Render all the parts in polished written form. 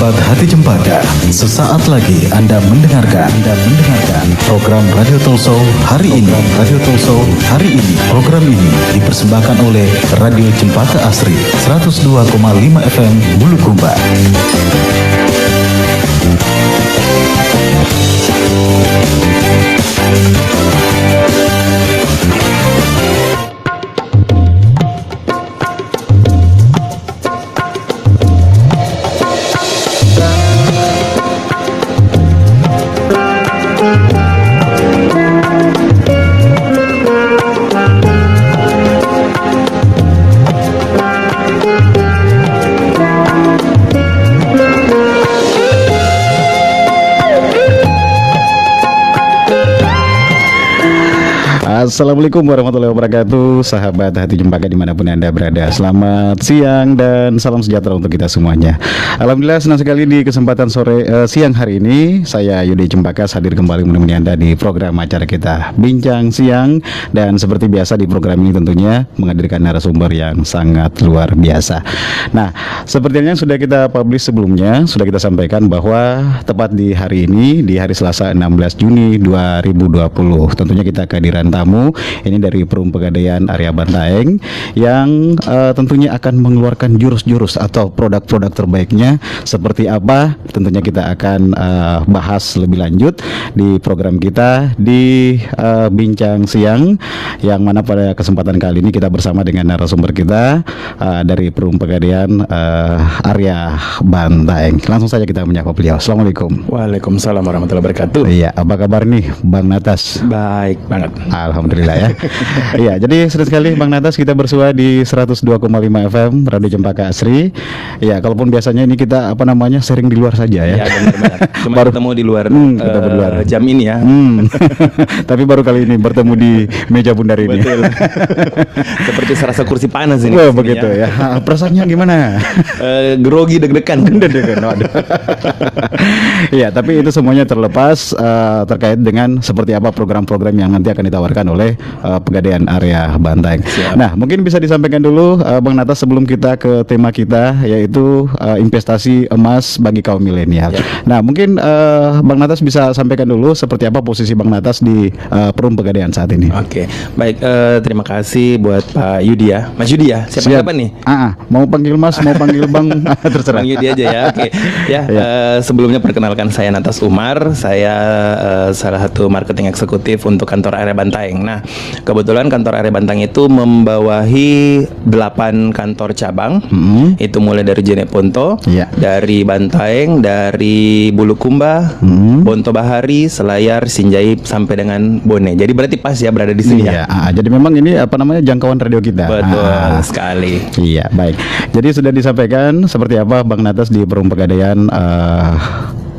Sahabat Hati Cempaka, sesaat lagi Anda mendengarkan program Radio Talkshow hari ini. Program ini dipersembahkan oleh Radio Cempaka Asri 102,5 FM Bulukumba. Assalamualaikum warahmatullahi wabarakatuh, sahabat Hati Cempaka dimanapun Anda berada. Selamat siang dan salam sejahtera untuk kita semuanya. Alhamdulillah senang sekali di kesempatan siang hari ini saya Yudi Cempaka hadir kembali menemani Anda di program acara kita Bincang Siang. Dan seperti biasa di program ini tentunya menghadirkan narasumber yang sangat luar biasa. Nah, seperti yang sudah kita publish sebelumnya, sudah kita sampaikan bahwa tepat di hari ini, di hari Selasa 16 Juni 2020, tentunya kita kehadiran tamu ini dari Perum Pegadaian Area Bantaeng yang tentunya akan mengeluarkan jurus-jurus atau produk-produk terbaiknya seperti apa. Tentunya kita akan bahas lebih lanjut di program kita di Bincang Siang, yang mana pada kesempatan kali ini kita bersama dengan narasumber kita dari Perum Pegadaian Area Bantaeng. Langsung saja kita menyapa beliau. Assalamualaikum. Waalaikumsalam warahmatullahi wabarakatuh. Iya, apa kabar nih Bang Natas? Baik banget. Alhamdulillah ya. Iya, jadi senang sekali Bang Natas kita bersua di 102,5 FM Radio Cempaka Asri. Iya, kalaupun biasanya ini kita sharing di luar saja ya. Iya, benar banget. Cuma baru ketemu di luar, kita berdua jam ini ya. Tapi baru kali ini bertemu di meja bundar ini. Betul. Seperti serasa kursi panas ini. Wah, begitu ya. Perasaannya gimana? Grogi deg-degan. Waduh. Iya, tapi itu semuanya terlepas terkait dengan seperti apa program-program yang nanti akan ditawarkan oleh Pegadaian Area Bantaeng. Siap. Nah, mungkin bisa disampaikan dulu Bang Natas sebelum kita ke tema kita, yaitu investasi emas bagi kaum milenial. Ya. Nah, mungkin Bang Natas bisa sampaikan dulu seperti apa posisi Bang Natas di Perum Pegadaian saat ini. Oke, baik. Terima kasih buat Pak Yudi ya, Mas Yudi ya. Siapa nih? Mau panggil Mas, mau panggil Bang, terserah. Bang Yudi aja ya. Oke. Ya. Sebelumnya perkenalkan saya Natas Umar. Saya salah satu marketing eksekutif untuk kantor Area Bantaeng. Nah, kebetulan kantor Area Bantaeng itu membawahi 8 kantor cabang. Itu mulai dari Jeneponto, dari Bantaeng, dari Bulukumba, Bonto Bahari, Selayar, Sinjai sampai dengan Bone. Jadi berarti pas ya berada di sini ya. Jadi memang ini jangkauan radio kita. Betul sekali. Iya, baik. Jadi sudah disampaikan seperti apa Bang Natas di Perum Pegadaian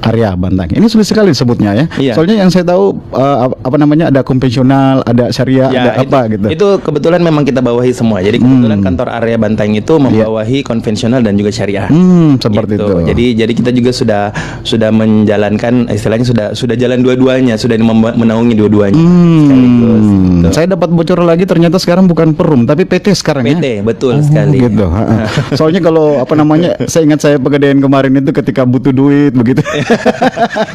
Area Bantaeng. Ini sulit sekali disebutnya ya. Iya. Soalnya yang saya tahu ada konvensional, ada syariah, ya, ada apa gitu. Itu kebetulan memang kita bawahi semua. Jadi kebetulan kantor Area Bantaeng itu membawahi konvensional dan juga syariah. Seperti gitu. itu. Jadi kita juga sudah menjalankan, istilahnya sudah jalan dua-duanya, sudah menaungi dua-duanya. Sekaligus. Gitu. Saya dapat bocor lagi, ternyata sekarang bukan Perum tapi PT sekarang ya. PT, betul sekali. Gitu. Soalnya kalau saya ingat saya Pegadaian kemarin itu ketika butuh duit begitu.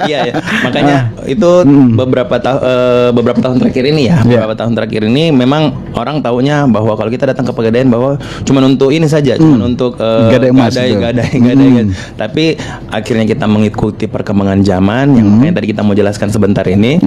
Iya, makanya itu beberapa tahun terakhir ini ya, beberapa tahun terakhir ini memang orang taunya bahwa kalau kita datang ke Pegadaian bahwa cuma untuk ini saja, cuma untuk gadai. Tapi akhirnya kita mengikuti perkembangan zaman yang makanya tadi kita mau jelaskan sebentar ini,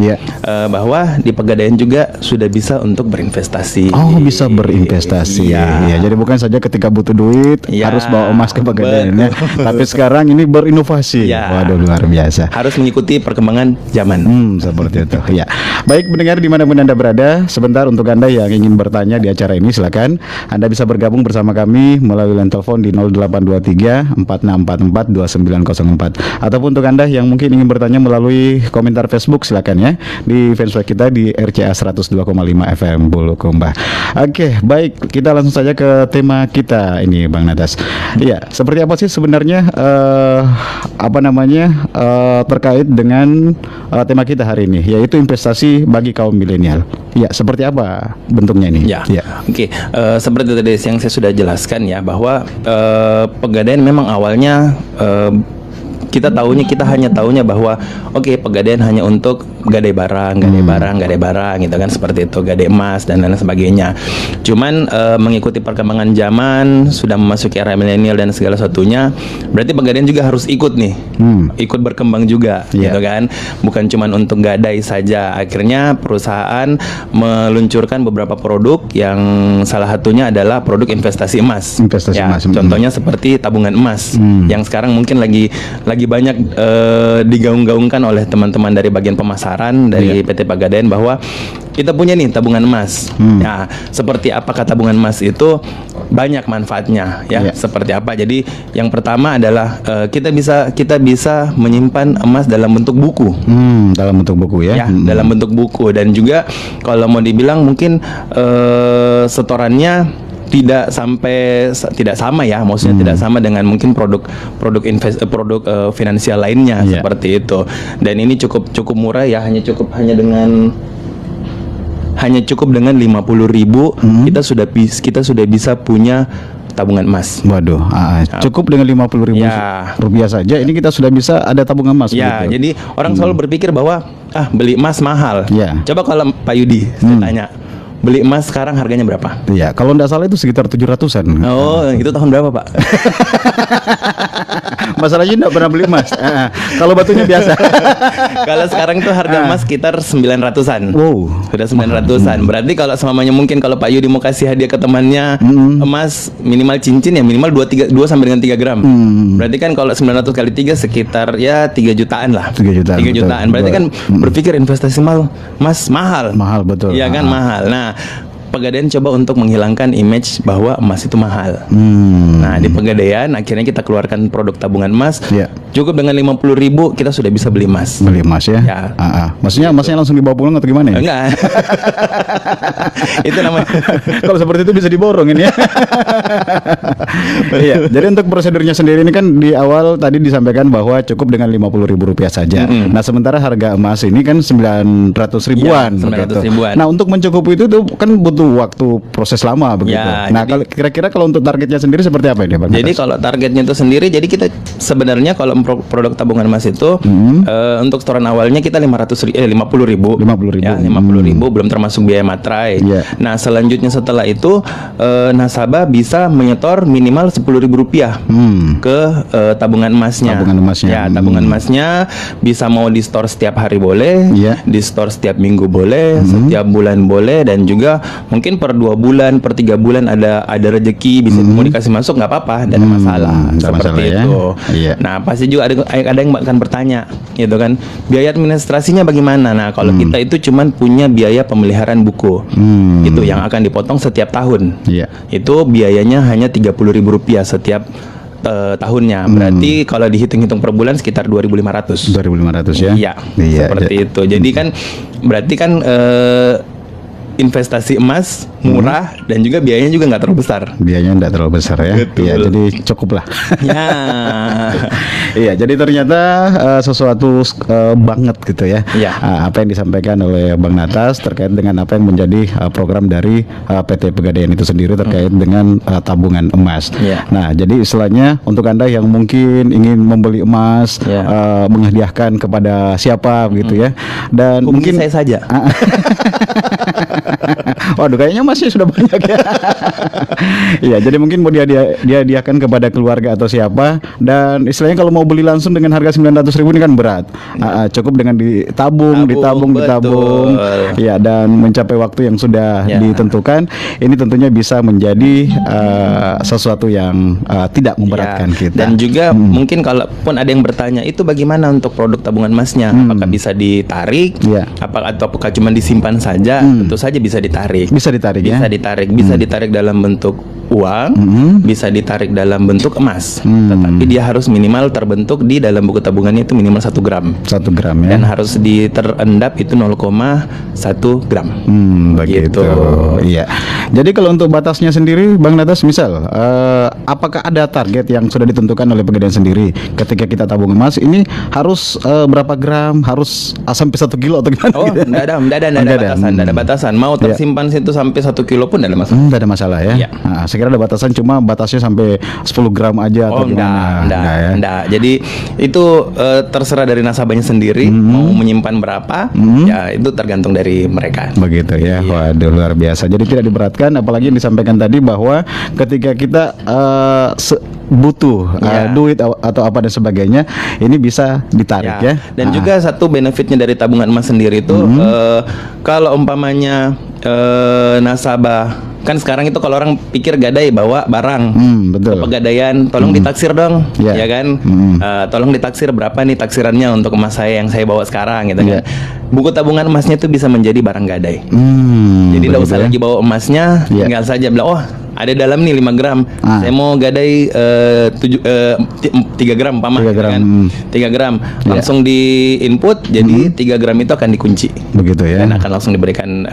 bahwa di Pegadaian juga sudah bisa untuk berinvestasi. Oh, bisa berinvestasi. Ya, jadi bukan saja ketika butuh duit harus bawa emas ke Pegadaian ya, tapi sekarang ini berinovasi. Waduh, luar biasa. Harus mengikuti perkembangan zaman. Seperti itu. Ya. Baik, pendengar dimanapun Anda berada, sebentar untuk Anda yang ingin bertanya di acara ini, silakan Anda bisa bergabung bersama kami melalui line telepon di 0823 4644 2904. Ataupun untuk Anda yang mungkin ingin bertanya melalui komentar Facebook, silakan ya di fanspage kita di RCA 102,5 FM Bulukumba. Oke, baik, kita langsung saja ke tema kita ini Bang Natas. Iya, seperti apa sih sebenarnya terkait dengan tema kita hari ini, yaitu investasi bagi kaum milenial. Ya, seperti apa bentuknya ini? Ya. Oke. Seperti tadi yang saya sudah jelaskan ya, bahwa Pegadaian memang awalnya kita hanya tahunya bahwa oke, Pegadaian hanya untuk gadai barang gitu kan, seperti itu, gadai emas dan lain sebagainya. Cuman mengikuti perkembangan zaman, sudah memasuki era milenial dan segala sesuatunya, berarti Pegadaian juga harus ikut nih, ikut berkembang juga, gitu kan. Bukan cuman untuk gadai saja. Akhirnya perusahaan meluncurkan beberapa produk yang salah satunya adalah produk investasi emas. Emas. Contohnya seperti tabungan emas yang sekarang mungkin lagi banyak digaung-gaungkan oleh teman-teman dari bagian pemasaran dari PT Pegadaian bahwa kita punya nih tabungan emas. Ya, seperti apakah tabungan emas itu? Banyak manfaatnya ya. Seperti apa? Jadi yang pertama adalah kita bisa menyimpan emas dalam bentuk buku. Dalam bentuk buku ya. Dalam bentuk buku, dan juga kalau mau dibilang mungkin setorannya tidak sama ya, maksudnya tidak sama dengan mungkin produk finansial lainnya seperti itu. Dan ini cukup murah ya, hanya cukup dengan 50.000 kita sudah bisa punya tabungan emas. Waduh, cukup dengan 50.000 rupiah saja ini kita sudah bisa ada tabungan emas. Ya, jadi orang selalu berpikir bahwa beli emas mahal. Coba kalau Pak Yudi saya tanya, beli emas sekarang harganya berapa? Iya, kalau tidak salah itu sekitar 700-an. Oh, itu tahun berapa, Pak? Masalahnya tidak pernah beli emas. Kalau batunya biasa. Kalau sekarang tuh harga emas sekitar 900-an. Wow. Sudah 900-an. Berarti kalau selamanya mungkin kalau Pak Yudi mau kasih hadiah ke temannya emas minimal cincin ya minimal 2 sampai dengan 3 gram. Berarti kan kalau 900 kali 3 sekitar ya 3 jutaan lah. 3 jutaan. Berarti kan berpikir investasi emas mahal. Mahal, betul. Iya kan, mahal. Nah, Pegadaian coba untuk menghilangkan image bahwa emas itu mahal. Nah, di Pegadaian akhirnya kita keluarkan produk tabungan emas. Cukup dengan 50.000 kita sudah bisa beli emas. Beli emas ya. Maksudnya emasnya langsung dibawa pulang atau gimana ya? Enggak. Itu namanya. Kalau seperti itu bisa diborong ini ya. Iya. Jadi untuk prosedurnya sendiri ini kan di awal tadi disampaikan bahwa cukup dengan 50.000 rupiah saja. Nah, sementara harga emas ini kan 900 ribuan. 900 ribuan. Nah, untuk mencukupi itu tuh kan butuh waktu proses lama begitu. Nah, kira-kira kalau untuk targetnya sendiri seperti apa ini, Bang? Jadi kalau targetnya itu sendiri, jadi kita sebenarnya kalau produk tabungan emas itu untuk setoran awalnya kita 50.000. Ya, 50.000 belum termasuk biaya materai. Nah, selanjutnya setelah itu nasabah bisa menyetor minimal 10.000 rupiah ke tabungan emasnya. Ya, tabungan emasnya bisa mau di store setiap hari boleh, di store setiap minggu boleh, setiap bulan boleh, dan juga mungkin per 2 bulan, per 3 bulan ada rezeki bisa mau dikasih masuk, nggak apa-apa, tidak ada masalah. Seperti itu. Nah, pasti juga ada yang akan bertanya, gitu kan, biaya administrasinya bagaimana? Nah, kalau kita itu cuman punya biaya pemeliharaan buku, itu yang akan dipotong setiap tahun. Itu biayanya hanya 30.000 rupiah setiap tahunnya. Berarti kalau dihitung-hitung per bulan sekitar 2.500 ya. Iya, seperti itu. Jadi kan berarti kan investasi emas murah dan juga biayanya juga nggak terlalu besar. Biayanya nggak terlalu besar ya. Iya, jadi cukup lah. Ya. Iya, jadi ternyata sesuatu banget gitu ya. Apa yang disampaikan oleh Bang Natas terkait dengan apa yang menjadi program dari PT Pegadaian itu sendiri terkait dengan tabungan emas. Nah, jadi istilahnya untuk Anda yang mungkin ingin membeli emas, menghadiahkan kepada siapa gitu ya. Dan mungkin saya saja. Waduh, kayaknya masih sudah banyak ya. Iya, jadi mungkin mau dihadiahkan kepada keluarga atau siapa. Dan istilahnya kalau mau beli langsung dengan harga 900.000 ini kan berat. Cukup dengan ditabung. Iya, dan mencapai waktu yang sudah ditentukan. Ini tentunya bisa menjadi sesuatu yang tidak memberatkan kita. Dan juga mungkin kalaupun ada yang bertanya, itu bagaimana untuk produk tabungan emasnya? Apakah bisa ditarik? Apakah cuma disimpan saja? Tentu saja bisa ditarik. Bisa ditarik ya? Bisa ditarik dalam bentuk uang, bisa ditarik dalam bentuk emas. Tetapi dia harus minimal terbentuk di dalam buku tabungannya itu minimal 1 gram. 1 gram ya. Dan harus terendap itu 0,1 gram. Begitu. Iya. Jadi kalau untuk batasnya sendiri, Bang Natas, misal apakah ada target yang sudah ditentukan oleh Pegadaian sendiri ketika kita tabung emas ini harus berapa gram, harus sampai 1 kilo atau gimana? Oh, enggak ada batasan. Mau tersimpan situ sampai 1 kilo pun enggak ada masalah. Enggak ada masalah ya. kira ada batasan, cuma batasnya sampai 10 gram aja atau gimana? Enggak. Jadi itu terserah dari nasabahnya sendiri mau menyimpan berapa, ya itu tergantung dari mereka. Begitu ya. Iya. Waduh, luar biasa. Jadi tidak diberatkan, apalagi yang disampaikan tadi bahwa ketika kita butuh duit atau apa dan sebagainya, ini bisa ditarik ya. Dan juga satu benefitnya dari tabungan emas sendiri itu kalau umpamanya nasabah, kan sekarang itu kalau orang pikir gadai bawa barang, betul. Pegadaian, tolong ditaksir dong, Ya. ya kan? Tolong ditaksir berapa nih taksirannya untuk emas saya yang saya bawa sekarang, gitu kan? Buku tabungan emasnya itu bisa menjadi barang gadai. Jadi tidak usah lagi bawa emasnya, tinggal saja bilang, oh ada dalam nih 5 gram, saya mau gadai 3 gram, paman, 3 gram. kan? 3 gram, langsung di input, jadi 3 gram itu akan dikunci, begitu ya. dan akan langsung diberikan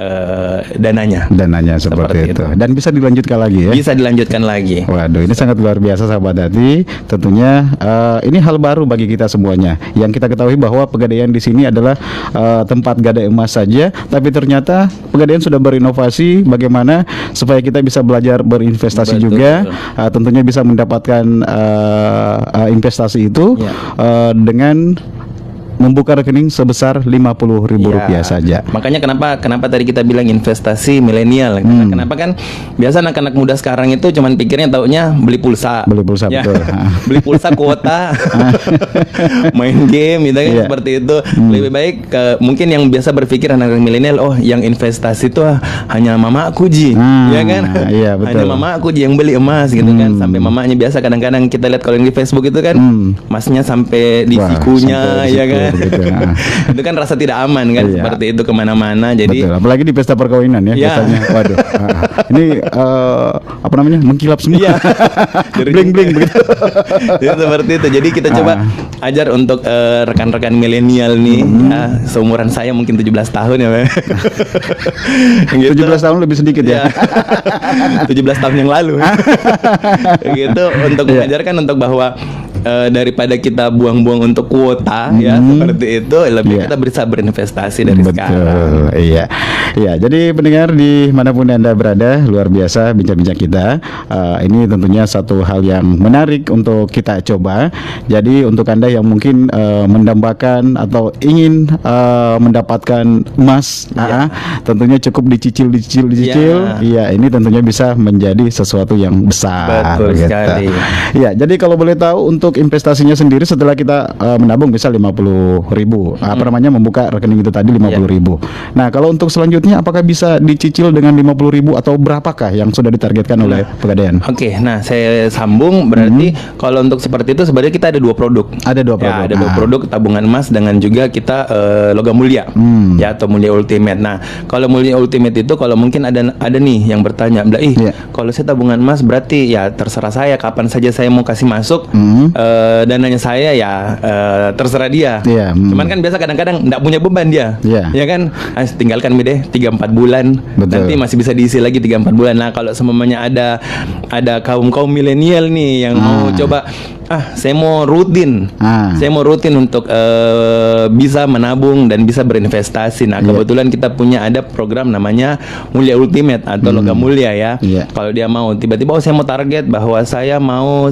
dananya. Dananya seperti itu. Dan bisa dilanjutkan lagi ya. Bisa dilanjutkan lagi. Waduh, ini sangat luar biasa sahabat hati. Tentunya ini hal baru bagi kita semuanya. Yang kita ketahui bahwa Pegadaian di sini adalah tempat gadai emas saja, tapi ternyata Pegadaian sudah berinovasi bagaimana supaya kita bisa belajar berinvestasi juga. Tentunya bisa mendapatkan investasi itu dengan membuka rekening sebesar Rp50.000 saja. Makanya kenapa tadi kita bilang investasi milenial. Kenapa kan biasa anak-anak muda sekarang itu cuman pikirnya taunya beli pulsa. Ya. Betul. Beli pulsa kuota, main game gitu kan, seperti itu. Lebih baik mungkin yang biasa berpikir anak milenial, oh yang investasi itu hanya mama aku Ji, ya kan? Iya, betul. Hanya mama aku Ji yang beli emas gitu kan. Sampai mamanya biasa kadang-kadang kita lihat kalau yang di Facebook itu kan, emasnya sampai di sikunya, ya kan? Itu kan rasa tidak aman kan, seperti itu kemana-mana. Jadi betul, apalagi di pesta perkawinan ya, biasanya. Waduh, ini apa namanya, mengkilap semua, bling-bling begitu. Ya, seperti itu. Jadi kita coba ajar untuk rekan-rekan milenial nih, ya, seumuran saya mungkin 17 tahun ya, gitu. 17 tahun lebih sedikit ya. 17 tahun yang lalu. Gitu, untuk mengajarkan untuk bahwa daripada kita buang-buang untuk kuota, ya seperti itu, lebih kita bisa berinvestasi dari sekarang. Iya. Jadi pendengar dimanapun Anda berada, luar biasa bincang-bincang kita. Ini tentunya satu hal yang menarik untuk kita coba. Jadi untuk Anda yang mungkin mendambakan atau ingin mendapatkan emas, tentunya cukup dicicil. Iya, ini tentunya bisa menjadi sesuatu yang besar. Betul sekali. Iya, jadi kalau boleh tahu untuk investasinya sendiri setelah kita menabung bisa 50.000, membuka rekening itu tadi 50.000. Nah, kalau untuk selanjutnya apakah bisa dicicil dengan 50.000 atau berapakah yang sudah ditargetkan oleh Pegadaian? Oke, nah saya sambung berarti kalau untuk seperti itu sebenarnya kita ada 2 produk. Ada 2 produk. Ada 2 produk, tabungan emas dengan juga kita logam mulia, ya, atau mulia ultimate. Nah, kalau mulia ultimate itu kalau mungkin ada nih yang bertanya, kalau saya tabungan emas berarti ya terserah saya kapan saja saya mau kasih masuk. Dananya saya ya terserah dia. Cuman kan biasa kadang-kadang nggak punya beban dia, ya kan? Tinggalkan deh 3-4 bulan. Nanti masih bisa diisi lagi 3-4 bulan. Nah, kalau semuanya ada kaum milenial nih yang mau coba, saya mau rutin, untuk bisa menabung dan bisa berinvestasi. Nah, kebetulan kita punya ada program namanya Mulia Ultimate atau Logam Mulia ya. Kalau dia mau tiba-tiba, saya mau target bahwa saya mau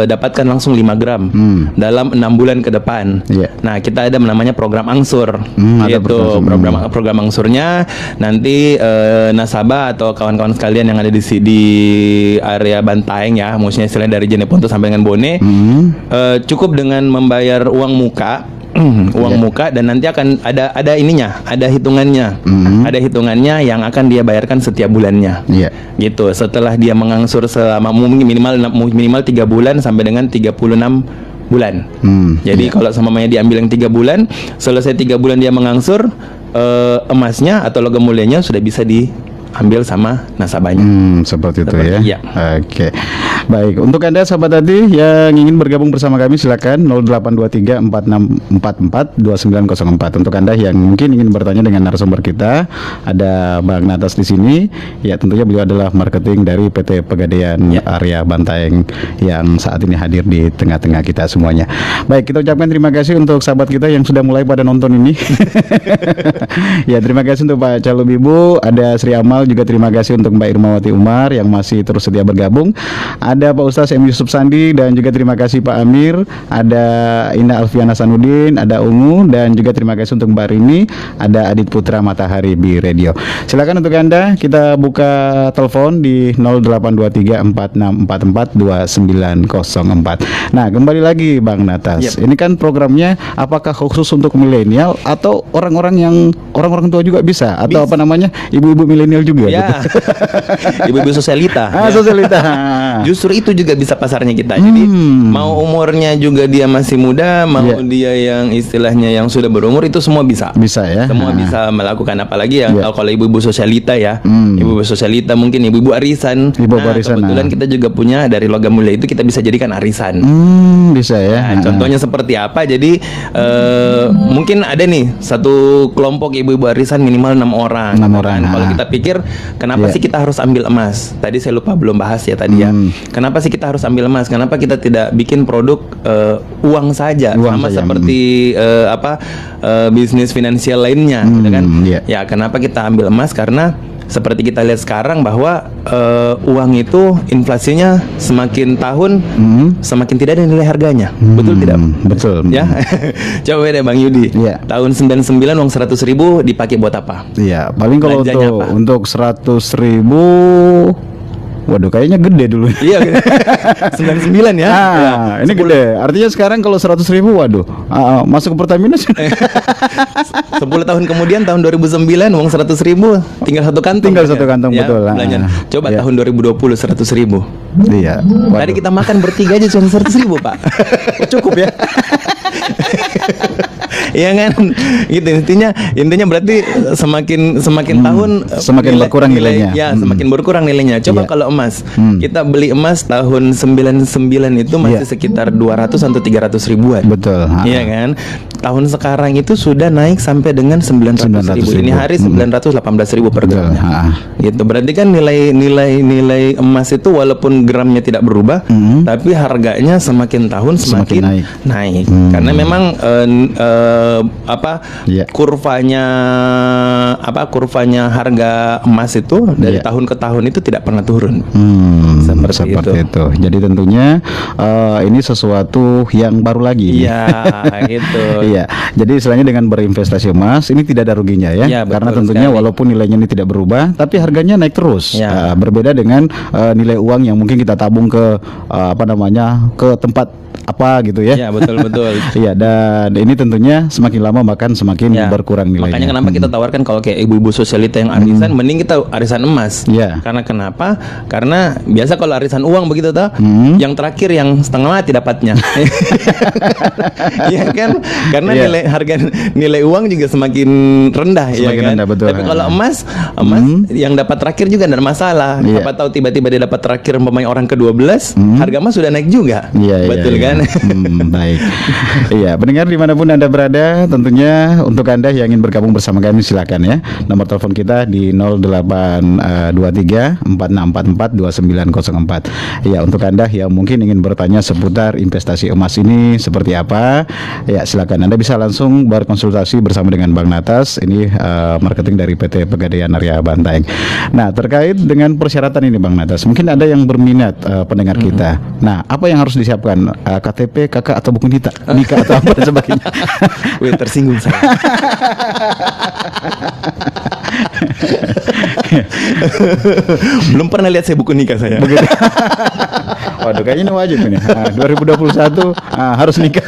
dapatkan langsung 5 gram dalam 6 bulan ke depan. Nah, kita ada namanya program angsur, yaitu program angsurnya. Nanti nasabah atau kawan-kawan sekalian yang ada di area Bantaeng ya, maksudnya istilahnya dari Jeneponto sampai dengan Bone, cukup dengan membayar uang muka. Muka, dan nanti akan ada ininya, ada hitungannya, yang akan dia bayarkan setiap bulannya, gitu. Setelah dia mengangsur selama minimal 3 bulan sampai dengan 36 bulan. Jadi kalau semuanya diambil yang 3 bulan, selesai 3 bulan dia mengangsur, emasnya atau logam mulianya sudah bisa diambil sama nasabahnya. Seperti itu ya. Iya. Oke. Baik, untuk Anda sahabat tadi yang ingin bergabung bersama kami silakan 0823 4644 2904. Untuk Anda yang mungkin ingin bertanya dengan narasumber kita, ada Bang Natas di sini. Ya, tentunya beliau adalah marketing dari PT Pegadaian area Bantaeng yang saat ini hadir di tengah-tengah kita semuanya. Baik, kita ucapkan terima kasih untuk sahabat kita yang sudah mulai pada nonton ini. Ya, terima kasih untuk Pak Calubibu, ada Sri Amal milenial. Juga terima kasih untuk Mbak Irmawati Umar yang masih terus setia bergabung. Ada Pak Ustaz M. Yusuf Sandi, dan juga terima kasih Pak Amir. Ada Indah Alfiana Sanudin, ada Ungu, dan juga terima kasih untuk Mbak Rini. Ada Adit Putra Matahari Bi Radio. Silakan untuk Anda, kita buka telepon di 082346442904. Nah, kembali lagi Bang Natas. Ini kan programnya apakah khusus untuk milenial atau orang-orang tua juga bisa, atau apa namanya, ibu-ibu milenial juga Ya. gitu? Ibu-ibu sosialita. Ah, Ya. sosialita. Justru itu juga bisa pasarnya kita. Jadi mau umurnya juga dia masih muda, mau dia yang istilahnya yang sudah berumur, itu semua bisa. Bisa ya. Semua bisa melakukan, apalagi yang kalau ibu-ibu sosialita ya. Ibu-ibu sosialita, mungkin ibu-ibu arisan. Ibu-ibu arisan, kebetulan kita juga punya dari logam mulia itu, kita bisa jadikan arisan. Bisa ya. Nah, contohnya seperti apa? Jadi mungkin ada nih satu kelompok ibu-ibu arisan minimal 6 orang. 6 gitu orang. kan. Kalau kita pikir kenapa sih kita harus ambil emas? Tadi saya lupa belum bahas ya tadi ya. Kenapa sih kita harus ambil emas? Kenapa kita tidak bikin produk uang saja, Uang sama saja. seperti bisnis finansial lainnya, gitu kan? Iya. Ya, kenapa kita ambil emas? Karena seperti kita lihat sekarang bahwa uang itu inflasinya semakin tahun semakin tidak ada nilai harganya. Betul tidak? Betul. Ya. Coba deh Bang Yudi. Iya. Tahun 99 uang 100.000 dipakai buat apa? Iya, paling kalau Belanjanya apa? untuk 100.000, waduh, kayaknya gede dulu. Iya, 99 ya. Ya. Ini gede. Artinya sekarang kalau 100.000, waduh, masuk ke Pertamina. 10 tahun kemudian tahun 2009 uang 100.000 tinggal satu kantong. Tinggal satu kantong, ya, betul. belanjaan. Coba Ya. tahun 2020 100.000. Iya. Tadi kita makan bertiga aja cuma 100.000, Pak. Cukup ya. Iya kan, gitu intinya berarti semakin tahun Semakin berkurang nilainya. Ya, semakin berkurang nilainya. Coba Iya. kalau emas, kita beli emas tahun 99 itu masih sekitar 200 atau 300 ribuan. Betul. Iya kan? Tahun sekarang itu sudah naik sampai dengan 900 ribu. Ini hari 918 ribu per Betul. gramnya. Gitu. Berarti kan nilai emas itu walaupun gramnya tidak berubah, tapi harganya semakin tahun semakin naik. Karena memang Iya. kurvanya harga emas itu dari tahun ke tahun itu tidak pernah turun. Seperti itu. Jadi tentunya ini sesuatu yang baru lagi. Iya, gitu. Iya. Jadi istilahnya dengan berinvestasi emas ini tidak ada ruginya ya. Iya, Karena betul tentunya sekali. walaupun nilainya ini tidak berubah, tapi harganya naik terus. Ya. Berbeda dengan nilai uang yang mungkin kita tabung ke ke tempat apa gitu ya. Iya, betul. Iya, dan ini tentunya semakin lama makan semakin Ya. berkurang nilainya. Makanya kenapa kita tawarkan kalau kayak ibu-ibu sosialita yang arisan, mending kita arisan emas. Iya. Karena kenapa? Karena biasa kalau arisan uang begitu toh, yang terakhir yang setengah mati dapatnya. Iya kan? Karena Iya. nilai uang juga semakin rendah, ya Semakin kan? rendah, betul. Tapi kalau emas yang dapat terakhir juga tidak masalah. Iya. Apa tahu tiba-tiba dia dapat terakhir umpamanya orang ke-12, harga emas sudah naik juga. Iya, Betul iya, kan? Baik. Iya, pendengar dimanapun Anda berada, tentunya untuk Anda yang ingin bergabung bersama kami silakan ya. Nomor telepon kita di 0823 4644 2904. Iya, untuk Anda yang mungkin ingin bertanya seputar investasi emas ini seperti apa, ya silakan Anda bisa langsung berkonsultasi bersama dengan Bang Natas. Ini marketing dari PT Pegadaian Area Bantaeng. Nah, terkait dengan persyaratan ini Bang Natas, mungkin ada yang berminat pendengar kita. Nah, apa yang harus disiapkan? KTP, KK atau buku nikah atau apa dan sebagainya. Wih, tersinggung saya. Belum pernah lihat saya buku nikah saya. Waduh, kayaknya ini wajib ini. 2021 harus nikah.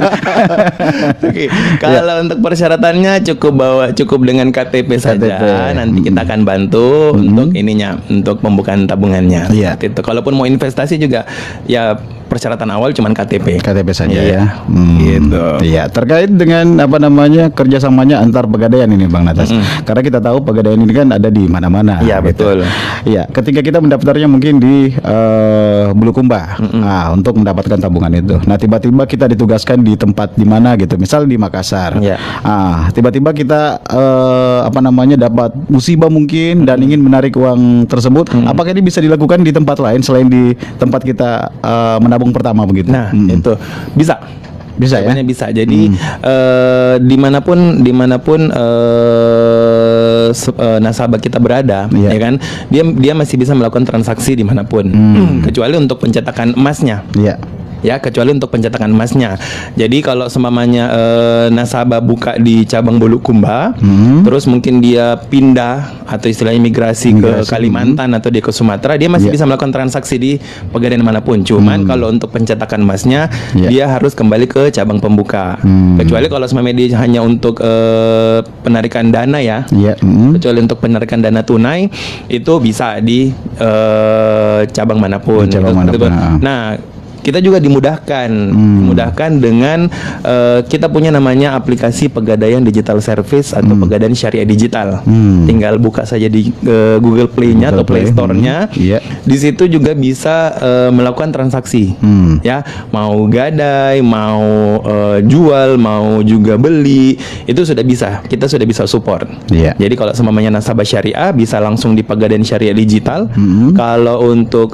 Oke, kalau untuk persyaratannya cukup dengan KTP saja. KTP. Nanti kita akan bantu untuk untuk pembukaan tabungannya. Iya. Seperti itu. Kalaupun mau investasi juga, ya persyaratan awal cuman KTP. KTP saja Iya. ya. Gitu. Iya, terkait dengan kerjasamanya antar Pegadaian ini Bang Natas. Karena kita tahu Pegadaian ini kan ada di mana-mana. Iya, betul. Iya, ketika kita mendaftarnya mungkin di Bulukumba. Nah, untuk mendapatkan tabungan itu. Nah, tiba-tiba kita ditugaskan di tempat di mana gitu. Misal di Makassar. Iya. Tiba-tiba kita dapat musibah mungkin dan ingin menarik uang tersebut. Apakah ini bisa dilakukan di tempat lain selain di tempat kita menabung pertama begitu? Nah, itu bisa. Bisa ya? Jawabannya bisa. Jadi dimanapun nasabah kita berada, Iya. ya kan, dia masih bisa melakukan transaksi dimanapun, kecuali untuk pencetakan emasnya. Iya. Ya, kecuali untuk pencetakan emasnya. Jadi kalau seumpamanya nasabah buka di cabang Bulukumba, terus mungkin dia pindah atau istilahnya migrasi ke Kalimantan atau dia ke Sumatera, dia masih bisa melakukan transaksi di Pegadaian manapun. Cuman kalau untuk pencetakan emasnya, dia harus kembali ke cabang pembuka. Kecuali kalau seumpamanya dia hanya untuk penarikan dana ya. Iya. Kecuali untuk penarikan dana tunai itu bisa di cabang manapun. Di cabang Gitu. manapun. Nah, kita juga dimudahkan dengan kita punya namanya aplikasi Pegadaian Digital Service atau Pegadaian Syariah Digital. Tinggal buka saja di Google Play-nya atau Play Store-nya. Di situ juga bisa melakukan transaksi. Ya, mau gadai, mau jual, mau juga beli, itu sudah bisa. Kita sudah bisa support. Jadi kalau seumpamanya nasabah syariah bisa langsung di Pegadaian Syariah Digital. Kalau untuk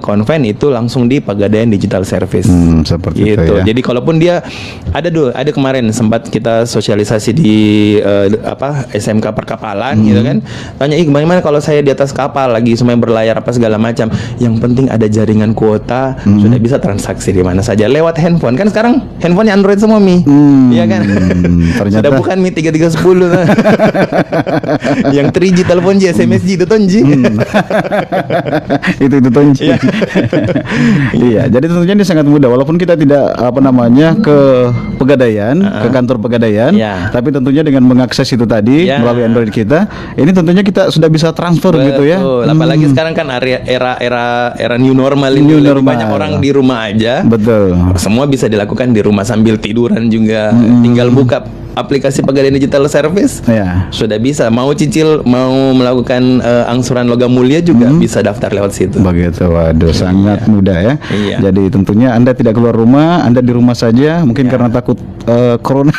konven itu langsung di Pegadaian Digital Service. Seperti gitu. itu ya. Jadi kalaupun dia ada kemarin sempat kita sosialisasi di SMK perkapalan gitu kan. Tanya, bagaimana kalau saya di atas kapal lagi semuanya berlayar apa segala macam. Yang penting ada jaringan kuota, sudah bisa transaksi di mana saja lewat handphone. Kan sekarang handphonenya Android semua Mi. Iya kan? Ternyata Sudah bukan Mi 3310. Yang 3G telepon G, SMS G itu tonji. itu tonji. Iya, jadi tentunya ini sangat mudah walaupun kita tidak ke Pegadaian, ke kantor Pegadaian, tapi tentunya dengan mengakses itu tadi melalui Android kita, ini tentunya kita sudah bisa transfer. Betul. Gitu ya. Apalagi sekarang kan era new normal ini, banyak orang di rumah aja. Betul. Semua bisa dilakukan di rumah sambil tiduran juga. Tinggal buka aplikasi Pegadaian Digital Service, sudah bisa. Mau cicil, mau melakukan angsuran logam mulia juga bisa daftar lewat situ. Begitu, waduh, sangat mudah ya. Jadi tentunya Anda tidak keluar rumah, Anda di rumah saja, mungkin karena takut corona.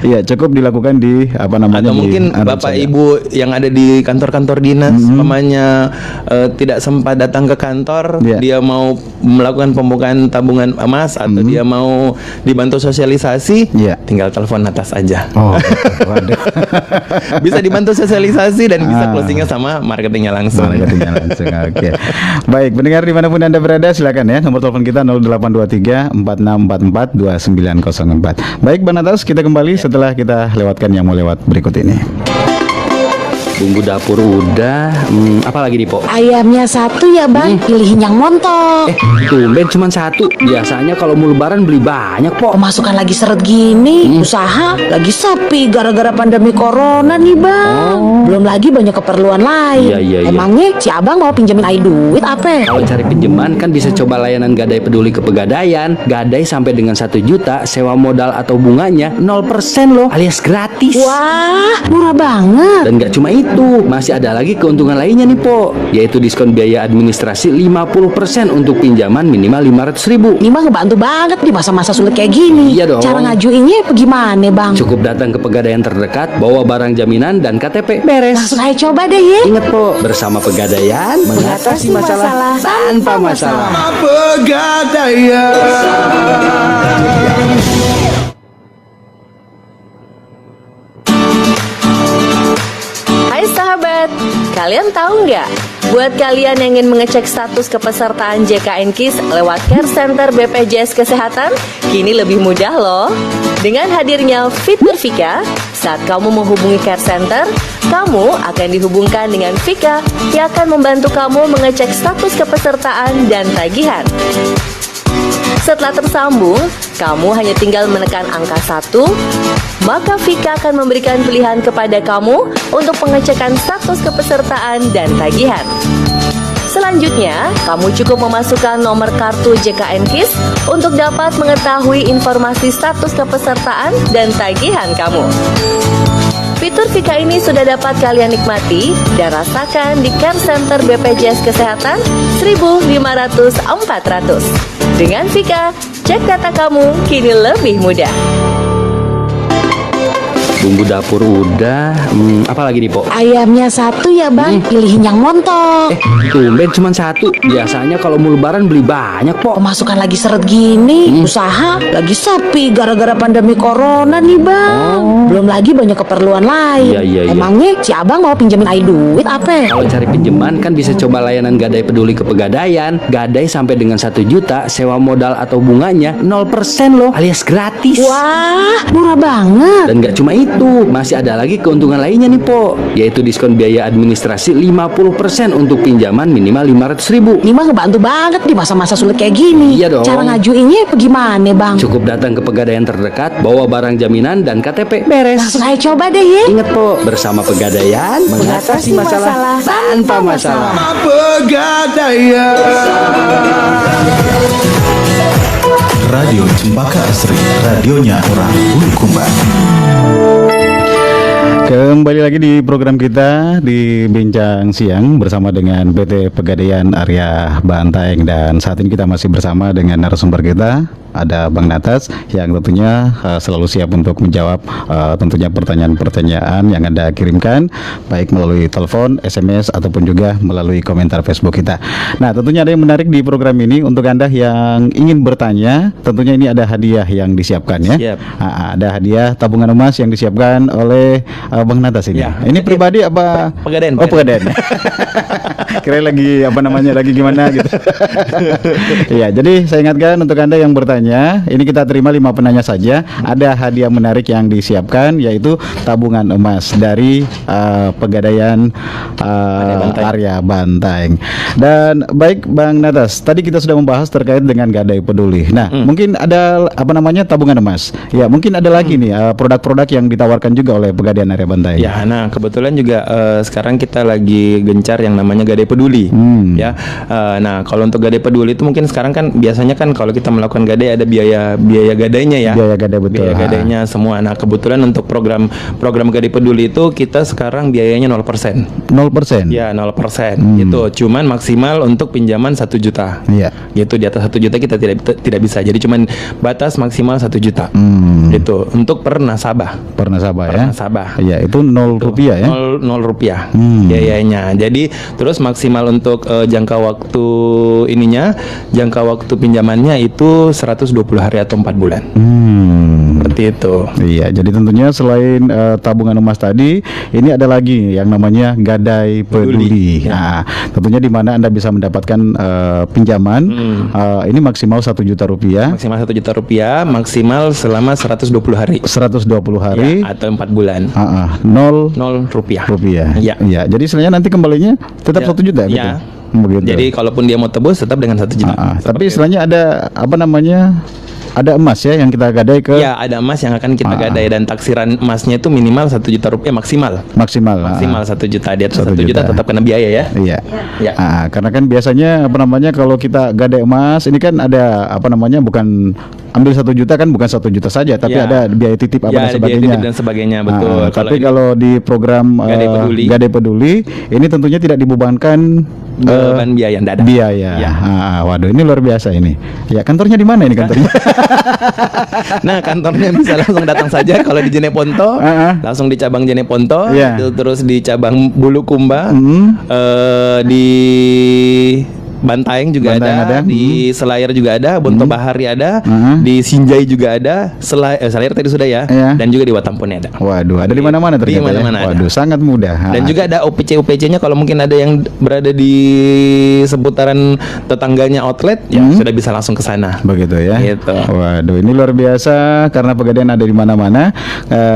Iya, cukup dilakukan di Atau mungkin Bapak Ibu yang ada di kantor-kantor dinas, mamanya tidak sempat datang ke kantor, dia mau melakukan pembukaan tabungan emas atau dia mau dibantu sosialisasi, tinggal telepon atas aja. Bisa dibantu sosialisasi dan bisa closingnya sama marketingnya langsung. Oke. Baik, pendengar dimanapun Anda berada, silakan ya. Nomor telepon kita 0823 4644 2904. Baik, Bang Natas, kita kembali setelah kita lewatkan yang mau lewat berikut ini. Bumbu dapur udah, apa lagi nih, Po? Ayamnya satu ya, Bang. Pilihin yang montok. Tumben cuma satu. Biasanya kalau mau lebaran beli banyak, Po. Pemasukan lagi seret gini, usaha lagi sepi gara-gara pandemi corona nih, Bang. Belum lagi banyak keperluan lain. Iya. Emangnya si Abang mau pinjemin ai duit apa? Kalau cari pinjaman kan bisa coba layanan Gadai Peduli ke Pegadaian. Gadai sampai dengan 1 juta, sewa modal atau bunganya 0% loh, alias gratis. Wah, murah banget. Dan gak cuma itu, masih ada lagi keuntungan lainnya nih, Po, yaitu diskon biaya administrasi 50% untuk pinjaman minimal 500.000. Ini mah ngebantu banget di masa-masa sulit kayak gini. Iya dong. Cara ngajuinnya gimana, Bang? Cukup datang ke Pegadaian terdekat, bawa barang jaminan dan KTP, beres. Langsung aja coba deh ya. Ingat, Po, bersama Pegadaian mengatasi masalah tanpa masalah. Pegadaian. Hai sahabat, kalian tahu nggak? Buat kalian yang ingin mengecek status kepesertaan JKN KIS lewat Care Center BPJS Kesehatan, kini lebih mudah loh. Dengan hadirnya fitur Vika, saat kamu menghubungi Care Center, kamu akan dihubungkan dengan Vika yang akan membantu kamu mengecek status kepesertaan dan tagihan. Setelah tersambung, kamu hanya tinggal menekan angka 1, maka Vika akan memberikan pilihan kepada kamu untuk pengecekan status kepesertaan dan tagihan. Selanjutnya, kamu cukup memasukkan nomor kartu JKN KIS untuk dapat mengetahui informasi status kepesertaan dan tagihan kamu. Fitur Vika ini sudah dapat kalian nikmati dan rasakan di Care Center BPJS Kesehatan 1500-400. Dengan Vika, cek data kamu kini lebih mudah. Bumbu dapur udah. Apa lagi nih, Po? Ayamnya satu ya bang, pilihin yang montok. Tumben cuma satu. Biasanya kalau mau lebaran beli banyak, Po. Pemasukan lagi seret gini, usaha lagi sepi gara-gara pandemi corona nih bang. Belum lagi banyak keperluan lain. Iya. Emangnya si abang mau pinjemin ai duit apa? Kalau cari pinjaman kan bisa coba layanan Gadai Peduli ke Pegadaian. Gadai sampai dengan 1 juta, sewa modal atau bunganya 0% loh, alias gratis. Wah, murah banget. Dan gak cuma itu, masih ada lagi keuntungan lainnya nih, Po, yaitu diskon biaya administrasi 50% untuk pinjaman minimal 500.000. Ini mah ngebantu banget di masa-masa sulit kayak gini. Iya dong. Cara ngajuinnya bagaimana bang? Cukup datang ke Pegadaian terdekat, bawa barang jaminan dan KTP, beres. Langsung aja coba deh ya. Ingat, Po, bersama Pegadaian mengatasi masalah tanpa masalah. Radio Cempaka Asri, radionya orang Bulukumba. Kembali lagi di program kita di Bincang Siang bersama dengan PT Pegadaian Area Bantaeng, dan saat ini kita masih bersama dengan narasumber kita, ada Bang Natas yang tentunya selalu siap untuk menjawab tentunya pertanyaan-pertanyaan yang Anda kirimkan baik melalui telepon, SMS ataupun juga melalui komentar Facebook kita. Nah, tentunya ada yang menarik di program ini untuk Anda yang ingin bertanya. Tentunya ini ada hadiah yang disiapkan ya. Siap. Ada hadiah tabungan emas yang disiapkan oleh Bang Natas ini. Ya. Ini pribadi apa? Pegadaian. Oh, Pegadaian. Kira lagi apa namanya, lagi gimana gitu. Iya, jadi saya ingatkan untuk Anda yang bertanya, ini kita terima 5 penanya saja. Ada hadiah menarik yang disiapkan, yaitu tabungan emas dari Pegadaian Area Bantaeng. Dan baik Bang Natas, tadi kita sudah membahas terkait dengan Gadai Peduli. Nah, mungkin ada apa namanya tabungan emas. Ya, mungkin ada lagi nih produk-produk yang ditawarkan juga oleh Pegadaian Area Bantaeng. Ya, nah kebetulan juga sekarang kita lagi gencar yang namanya Gadai Peduli. Ya, nah kalau untuk Gadai Peduli itu mungkin sekarang kan biasanya kan kalau kita melakukan gadai ada biaya gadainya ya. Biaya gadai, betul. Biaya gadainya semua. Nah kebetulan untuk program Gadai Peduli itu kita sekarang biayanya 0%. 0%. Ya 0%. Itu cuman maksimal untuk pinjaman 1 juta. Iya. Gitu, di atas 1 juta kita tidak bisa. Jadi cuman batas maksimal 1 juta. Itu untuk per nasabah. Per nasabah ya. Nasabah. Iya, itu 0 rupiah ya. 0 rupiah biayanya. Jadi terus maksimal untuk jangka waktu jangka waktu pinjamannya itu 120 hari atau 4 bulan. Seperti itu. Iya, jadi tentunya selain tabungan emas tadi, ini ada lagi yang namanya Gadai Peduli. Nah, tentunya di mana Anda bisa mendapatkan pinjaman ini maksimal 1 juta rupiah. Maksimal 1 juta rupiah, maksimal selama 120 hari. 120 hari Ya, atau 4 bulan. 0 rupiah. Iya. Iya. Jadi istilahnya nanti kembalinya tetap Ya. 1 juta gitu. Ya. Begitu. Jadi kalaupun dia mau tebus tetap dengan 1 juta. Tapi istilahnya ada apa namanya? Ada emas ya yang kita gadai ke. Ya, ada emas yang akan kita gadai dan taksiran emasnya itu minimal 1 juta rupiah maksimal. Maksimal 1 juta, di atas 1 1 juta juta. tetap kena biaya ya. Iya. Ya. Karena kan biasanya apa namanya kalau kita gadai emas ini kan ada apa namanya, bukan ambil 1 juta kan, bukan 1 juta saja, tapi Ya. ada biaya titip apa Ya, dan ada biaya sebagainya. titip dan sebagainya, betul. Tapi ini kalau di program Gadai Peduli. Peduli ini tentunya tidak dibebankan beban biaya yang dadak. biaya. Ya. Waduh, ini luar biasa ini. Ya, kantornya di mana ini kantornya? Nah, kantornya bisa langsung datang saja kalau di Jeneponto, langsung di cabang Jeneponto, Iya. terus di cabang Bulukumba, di Bantaeng juga Bantaeng ada. di Selayar juga ada, Bonto Bahari ada, di Sinjai juga ada, Selayar tadi sudah ya, Iya. dan juga di Watampone ada. Waduh, ada di mana-mana Di ternyata ya. mana-mana ada. Waduh, sangat mudah. Dan juga ada OPC-OPC-nya kalau mungkin ada yang berada di seputaran tetangganya outlet, ya sudah bisa langsung ke sana. Begitu ya. Gitu. Waduh, ini luar biasa karena Pegadaian ada di mana-mana,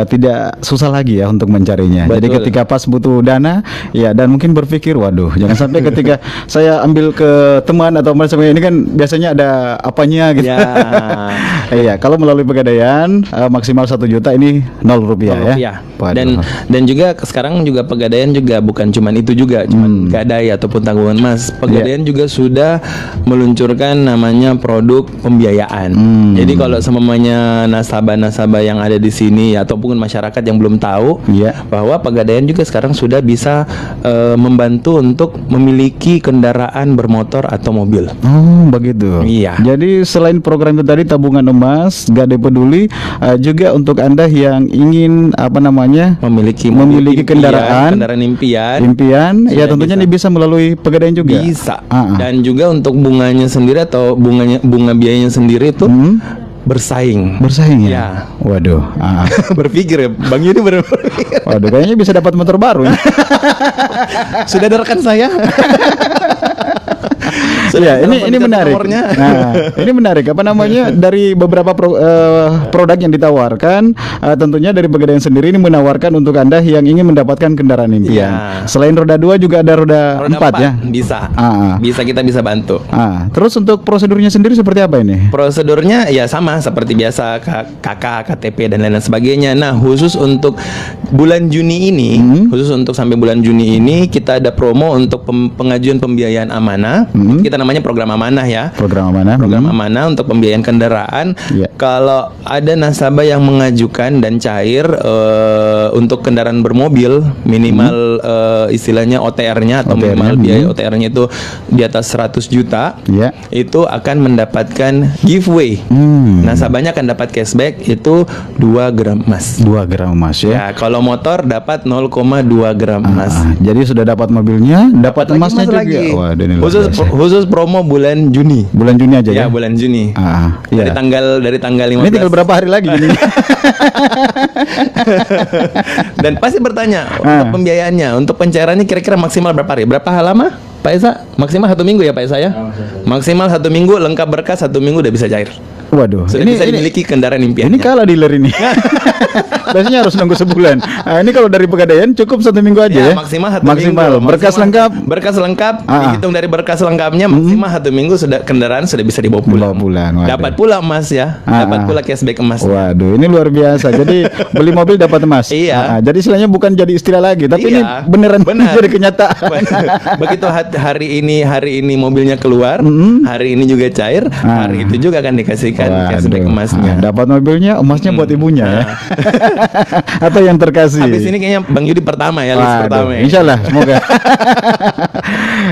tidak susah lagi ya untuk mencarinya. Jadi Betul. ketika pas butuh dana, ya, dan mungkin berpikir, waduh, jangan sampai ketika saya ambil ke teman atau ini kan biasanya ada apanya gitu. Ya. Iya, kalau melalui Pegadaian maksimal 1 juta ini 0 rupiah ya. Rupiah. Waduh. Dan juga sekarang juga Pegadaian juga bukan cuman itu juga, cuman gadai ataupun tanggungan emas. Pegadaian juga sudah meluncurkan namanya produk pembiayaan. Jadi kalau semuanya nasabah-nasabah yang ada di sini ataupun masyarakat yang belum tahu Iya. bahwa Pegadaian juga sekarang sudah bisa membantu untuk memiliki kendaraan bermotor motor atau mobil. Oh, begitu. Iya. Jadi selain program itu tadi tabungan emas, Gadai Peduli, juga untuk Anda yang ingin Memiliki memiliki kendaraan impian, ya Sudah tentunya bisa. ini bisa melalui Pegadaian juga. bisa. Ah. Dan juga untuk bunganya sendiri atau bunga biayanya sendiri itu bersaing. Bersaing ya? Ya. Waduh. Berpikir ya, Bang Yudi berpikir. Waduh, kayaknya bisa dapat motor baru ya. Sudah ada rekan saya. Ya, ini Mencatat menarik. nomornya. Nah, ini menarik. Dari beberapa produk yang ditawarkan, tentunya dari Pegadaian sendiri ini menawarkan untuk Anda yang ingin mendapatkan kendaraan impian. Iya. Selain roda 2 juga ada roda 4 ya. Bisa. Ah. Kita bisa bantu. Terus untuk prosedurnya sendiri seperti apa ini? Prosedurnya ya sama seperti biasa, KK, KTP dan lain sebagainya. Nah, khusus untuk bulan Juni ini, khusus untuk sampai bulan Juni ini kita ada promo untuk pengajuan pembiayaan amanah. Kita namanya program amanah ya. Program amanah. Program amanah untuk pembiayaan kendaraan. Iya. Kalau ada nasabah yang mengajukan dan cair untuk kendaraan bermobil minimal istilahnya OTR-nya atau OTR-nya, minimal biaya OTR-nya itu di atas 100 juta, Iya. itu akan mendapatkan giveaway. Nasabahnya akan dapat cashback itu 2 gram emas. 2 gram emas ya. Ya, kalau motor dapat 0,2 gram emas. Jadi sudah dapat mobilnya, dapat Lagi emasnya emas juga. lagi. Waduh, ini luar Khusus biasa. khusus promo bulan Juni. Bulan Juni aja ya. Ya, bulan Juni. Iya. Dari tanggal 15. Ini tinggal berapa hari lagi ini? Dan pasti bertanya untuk pembiayaannya, untuk pencairannya kira-kira maksimal berapa hari? Berapa lama? Pak Esa, maksimal 1 minggu ya Pak Esa ya? Maksimal 1 minggu, lengkap berkas 1 minggu udah bisa cair. Waduh, Sudah bisa dimiliki kendaraan impiannya. ini kalah dealer ini. Biasanya harus nunggu sebulan. Ini kalau dari Pegadaian cukup 1 minggu aja ya. Maksimal 1 Maksimal. minggu. Berkas lengkap. Berkas lengkap. Dihitung dari berkas lengkapnya maksimal 1 minggu kendaraan sudah bisa dibawa pulang. Dibawa pulang, waduh. Dapat pula emas ya. Dapat pula cashback emas. Waduh, ini luar biasa. Jadi beli mobil dapat emas. Iya. Jadi istilahnya bukan jadi istilah lagi, tapi ini Iya. beneran Benar. jadi kenyataan. Begitu hari ini mobilnya keluar, hari ini juga cair, hari itu juga akan dikasihkan cashback emasnya. Dapat mobilnya, emasnya buat ibunya ya. Atau yang terkasih. Habis ini kayaknya Bang Yudi pertama ya, list Waduh, pertama ya. insya Allah, semoga.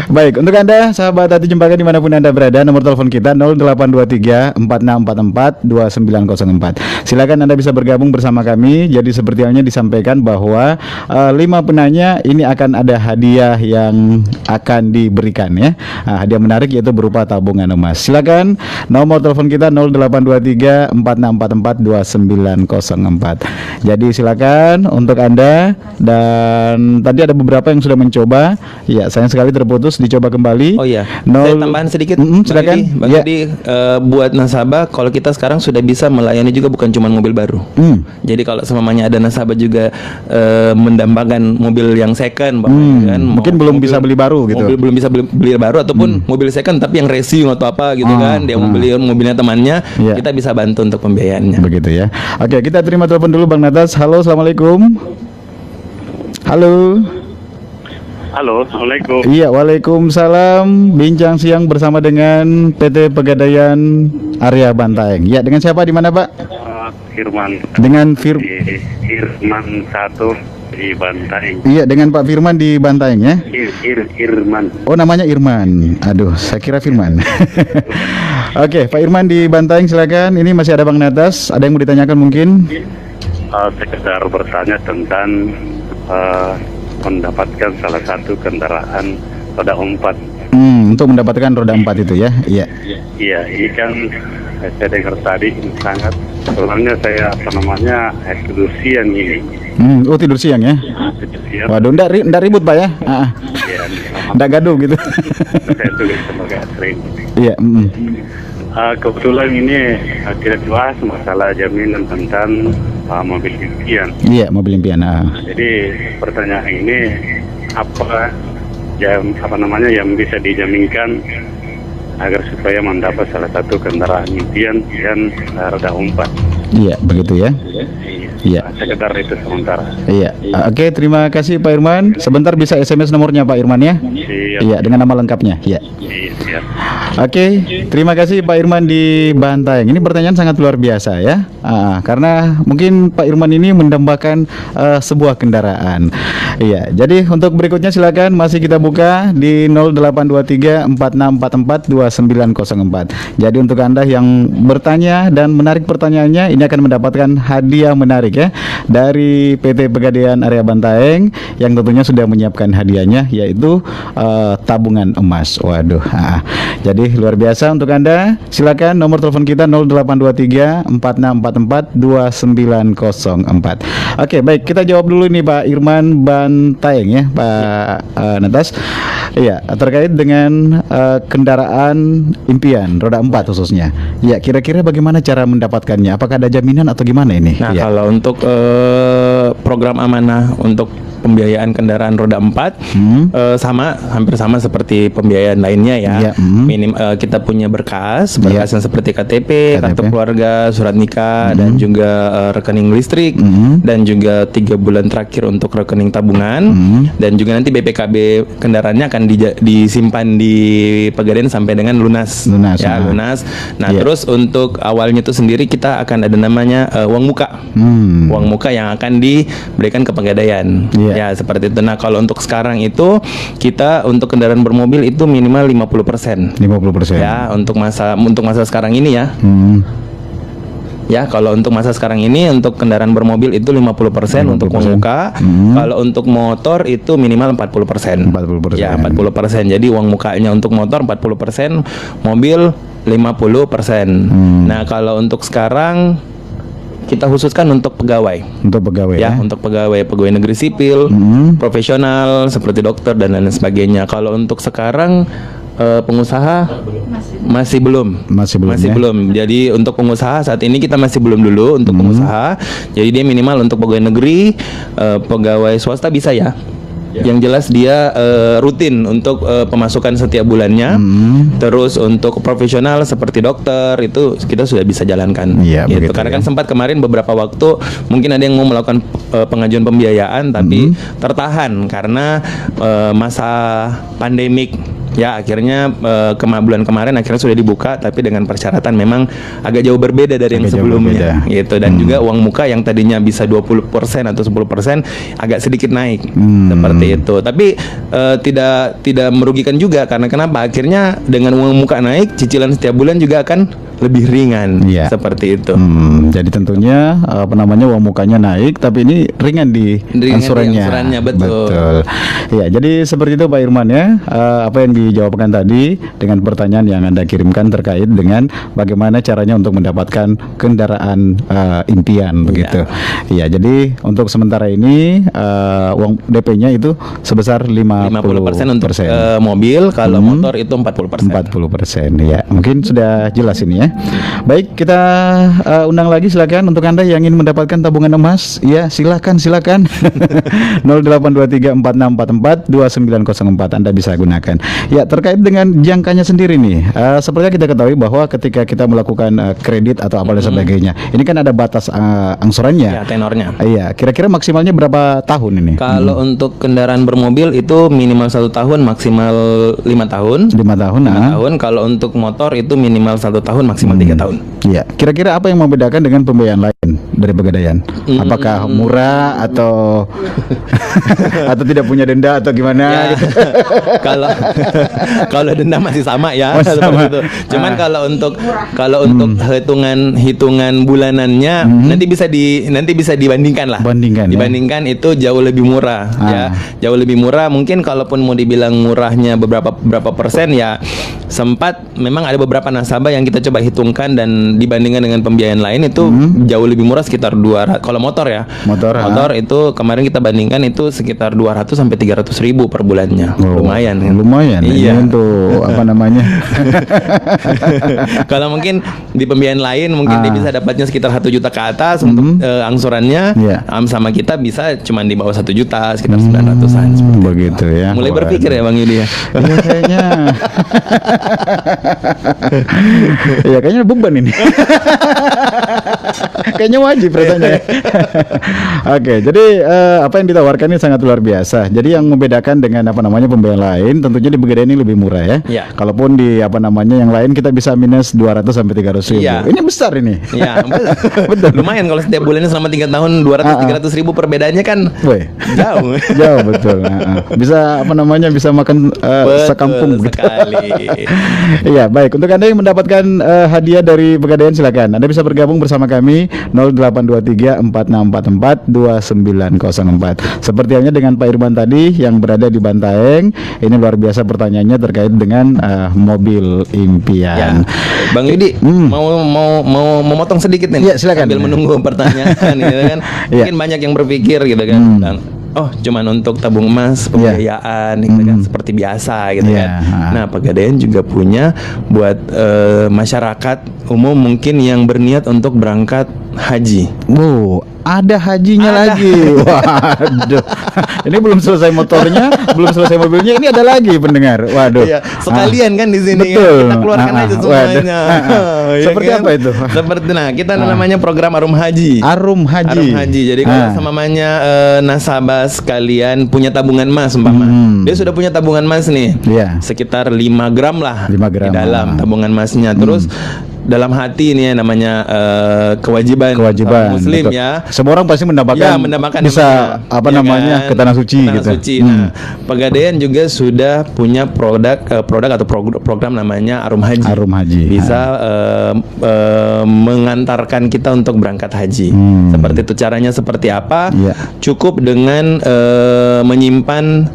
Baik, untuk Anda sahabat hati Jembaga dimanapun Anda berada, nomor telepon kita 0823 4644 2904. Silakan Anda bisa bergabung bersama kami. Jadi seperti halnya disampaikan bahwa 5 penanya ini akan ada hadiah yang akan diberikan ya. Hadiah menarik yaitu berupa tabungan emas. Silakan nomor telepon kita 0823 4644 2904. Jadi silakan untuk Anda, dan tadi ada beberapa yang sudah mencoba. Ya, sayang sekali terputus, dicoba kembali. Oh iya, Nol- saya tambahan sedikit. Silakan. Bang Ya. Yudi, buat nasabah, kalau kita sekarang sudah bisa melayani juga bukan cuma mobil baru. Jadi kalau semamanya ada nasabah juga mendambakan mobil yang second, kan, Mungkin belum bisa beli baru gitu. Mobil belum bisa beli baru ataupun mobil second tapi yang racing atau apa gitu kan, dia mau beli mobilnya temannya, Iya. kita bisa bantu untuk pembiayaannya. Begitu ya. Oke, kita terima telepon dulu Bang Natas. Halo, assalamualaikum. Halo. Halo, assalamualaikum. Iya, waalaikumsalam. Bincang siang bersama dengan PT Pegadaian Area Bantaeng. Ya, dengan siapa di mana Pak? Firman Dengan di Irman 1 di Bantaeng. Iya, dengan Pak Firman di Bantaeng ya. Irman. Oh, namanya Irman. Aduh, saya kira Firman. Oke, Pak Irman di Bantaeng silakan. Ini masih ada Bang Natas. Ada yang mau ditanyakan mungkin? Sekedar bertanya tentang mendapatkan salah satu kendaraan roda 4. Untuk mendapatkan roda 4 itu ya. Iya. Iya, ini kan saya dengar tadi sangat, sebenarnya saya tidur siang ini. Oh, tidur siang ya. Tidur siang. Waduh, ndak ribut Pak ya? Iya, Ndak gaduh gitu. saya tugas sebagai sering. Iya. Kebetulan ini kita bahas masalah jaminan tentang mobil impian. Iya, mobil impian. Jadi pertanyaan ini apa yang bisa dijaminkan agar supaya mendapat salah satu kendaraan impian dan roda 4. Iya, begitu ya. Iya. Sekedar itu sementara. Iya. Oke, terima kasih Pak Irman. Sebentar bisa SMS nomornya Pak Irman ya? Siap. Iya, dengan nama lengkapnya. Iya. Siap. Oke, terima kasih Pak Irman di Bantaeng. Ini pertanyaan sangat luar biasa ya, karena mungkin Pak Irman ini mendambakan sebuah kendaraan. Iya, jadi untuk berikutnya silakan masih kita buka di 0823 4644 2904. Jadi untuk Anda yang bertanya dan menarik pertanyaannya, ini akan mendapatkan hadiah menarik ya dari PT Pegadaian Area Bantaeng yang tentunya sudah menyiapkan hadiahnya, yaitu tabungan emas. Waduh. Jadi luar biasa untuk Anda. Silakan nomor telepon kita 0823 4644 2904. Oke, baik, kita jawab dulu nih Pak Irman Bantaeng ya, Pak Natas. Iya, terkait dengan kendaraan impian roda 4 khususnya. Ya, kira-kira bagaimana cara mendapatkannya? Apakah ada jaminan atau gimana ini? Nah, Ya. kalau untuk program amanah untuk pembiayaan kendaraan roda 4 hampir sama seperti pembiayaan lainnya ya. Iya, Kita punya berkas yang seperti KTP, kartu keluarga, surat nikah, dan juga rekening listrik, dan juga 3 bulan terakhir untuk rekening tabungan, dan juga nanti BPKB kendaraannya akan disimpan di Pegadaian sampai dengan lunas. Lunas. Nah, terus untuk awalnya itu sendiri kita akan ada namanya uang muka. Uang muka yang akan diberikan ke Pegadaian. Ya, seperti itu. Nah, kalau untuk sekarang itu kita untuk kendaraan bermobil itu minimal 50%. 50%. Ya, untuk masa sekarang ini ya. Ya, kalau untuk masa sekarang ini untuk kendaraan bermobil itu 50% untuk uang muka. Kalau untuk motor itu minimal 40%. 40%. Ya, 40%. Jadi uang mukanya untuk motor 40%, mobil 50%. Nah, kalau untuk sekarang kita khususkan untuk pegawai. Untuk pegawai ya. Untuk pegawai negeri sipil, profesional seperti dokter dan lain sebagainya. Kalau untuk sekarang pengusaha masih belum. Masih ya? Belum. Jadi untuk pengusaha saat ini kita masih belum dulu untuk pengusaha. Jadi dia minimal untuk pegawai negeri, pegawai swasta bisa ya. Yang jelas dia rutin untuk pemasukan setiap bulannya. Terus untuk profesional seperti dokter itu kita sudah bisa jalankan. Iya, gitu. begitu, Karena ya. kan sempat kemarin beberapa waktu mungkin ada yang mau melakukan pengajuan pembiayaan tapi tertahan karena masa pandemik. Ya, akhirnya bulan kemarin akhirnya sudah dibuka, tapi dengan persyaratan memang agak jauh berbeda dari yang sebelumnya gitu. Dan juga uang muka yang tadinya bisa 20% atau 10% agak sedikit naik seperti itu. Tapi tidak merugikan juga, karena kenapa? Akhirnya dengan uang muka naik, cicilan setiap bulan juga akan lebih ringan. Seperti itu. Jadi tentunya uang mukanya naik, tapi ini ringan di angsurannya. Betul. Ya, jadi seperti itu Pak Irman ya. Apa yang dijawabkan tadi dengan pertanyaan yang Anda kirimkan terkait dengan bagaimana caranya untuk mendapatkan kendaraan impian begitu. Iya, jadi untuk sementara ini uang DP-nya itu sebesar 50% 50% untuk mobil, kalau motor itu 40%. 40%. Ya, mungkin sudah jelas ini ya. Baik, kita undang lagi silakan untuk Anda yang ingin mendapatkan tabungan emas. Ya, silakan. 0823 4644 2904 Anda bisa gunakan. Ya, terkait dengan jangkanya sendiri nih, seperti kita ketahui bahwa ketika kita melakukan kredit atau apa dan sebagainya, ini kan ada batas angsurannya. Ya, tenornya. Iya, kira-kira maksimalnya berapa tahun ini? Kalau untuk kendaraan bermobil itu minimal 1 tahun, maksimal 5 tahun. 5 tahun. 5 tahun. Kalau untuk motor itu minimal 1 tahun, maksimal 3 tahun. Iya, kira-kira apa yang membedakan dengan pembiayaan lain dari Pegadaian? Apakah murah atau atau tidak punya denda atau gimana? Ya, kalau denda masih sama ya, Masih seperti sama. itu. Cuman kalau untuk hitungan bulanannya nanti bisa dibandingkan lah. Dibandingkan itu jauh lebih murah ya. Jauh lebih murah. Mungkin kalaupun mau dibilang murahnya berapa persen ya, sempat memang ada beberapa nasabah yang kita coba hitungkan dan dibandingkan dengan pembiayaan lain itu jauh lebih murah, sekitar 200. Kalau motor ya. Motor itu kemarin kita bandingkan itu sekitar 200 sampai 300 ribu per bulannya. Lumayan kan? Lumayan. Iya. Ini untuk apa namanya? Kalau mungkin di pembiayaan lain mungkin dia bisa dapatnya sekitar 1 juta ke atas untuk angsurannya. Sama kita bisa cuma di bawah 1 juta, sekitar 900-an. Begitu ya. Mulai berpikir ya Bang Yudi ya. Iya, kayaknya. Ya, kayaknya beban ini. Kayaknya wajib rasanya ya. Oke, jadi apa yang ditawarkan ini sangat luar biasa. Jadi yang membedakan dengan apa namanya pembiayaan lain, tentunya di Pegadaian ini lebih murah ya. Iya. Kalaupun di apa namanya yang lain kita bisa minus 200 sampai 300 ribu. Iya. Ini besar ini. Ya, betul. Lumayan kalau setiap bulannya selama 3 tahun 200-300 ribu perbedaannya kan Woi, jauh. jauh betul. Bisa apa namanya bisa makan sekampung gitu. Sekali. Iya, baik. Untuk Anda yang mendapatkan hadiah dari Pegadaian silakan. Anda bisa bergabung bersama kami 0823 4644 2904. Seperti halnya dengan Pak Irman tadi yang berada di Bantaeng. Ini luar biasa pertanyaannya terkait dengan mobil Ya, impian. Bang Yudi mau memotong sedikit nih. Iya, silakan. Sambil menunggu pertanyaan gitu kan. Iya. Mungkin banyak yang berpikir gitu kan. Bang, oh, cuman untuk tabung emas, pembiayaan gitu kan, seperti biasa gitu Iya. kan. Nah, Pegadaian juga punya buat masyarakat umum mungkin yang berniat untuk berangkat haji. Wow, ada hajinya Ada. lagi. Waduh. Ini belum selesai motornya, belum selesai mobilnya, ini ada lagi pendengar. Waduh. Iya, sekalian kan di sini betul. kan kita keluarkan aja semuanya. Ya Seperti kan? apa itu? Seperti kita namanya program Arum Haji. Arum Haji. Arum Haji. Jadi kalau samanya nasabah sekalian punya tabungan emas umpama. Dia sudah punya tabungan emas nih. Iya. Sekitar 5 gram lah 5 gram. di dalam tabungan emasnya. Terus dalam hati ini ya namanya kewajiban Kewajiban Muslim betul. ya. Semua orang pasti mendapatkan, Ya, mendapatkan bisa namanya, apa ya namanya kan? ke tanah suci Tanah gitu. suci. Nah, Pegadaian juga sudah punya produk atau program namanya Arum Haji. Arum Haji. Bisa mengantarkan kita untuk berangkat haji. Seperti itu caranya seperti apa? Iya. Cukup dengan menyimpan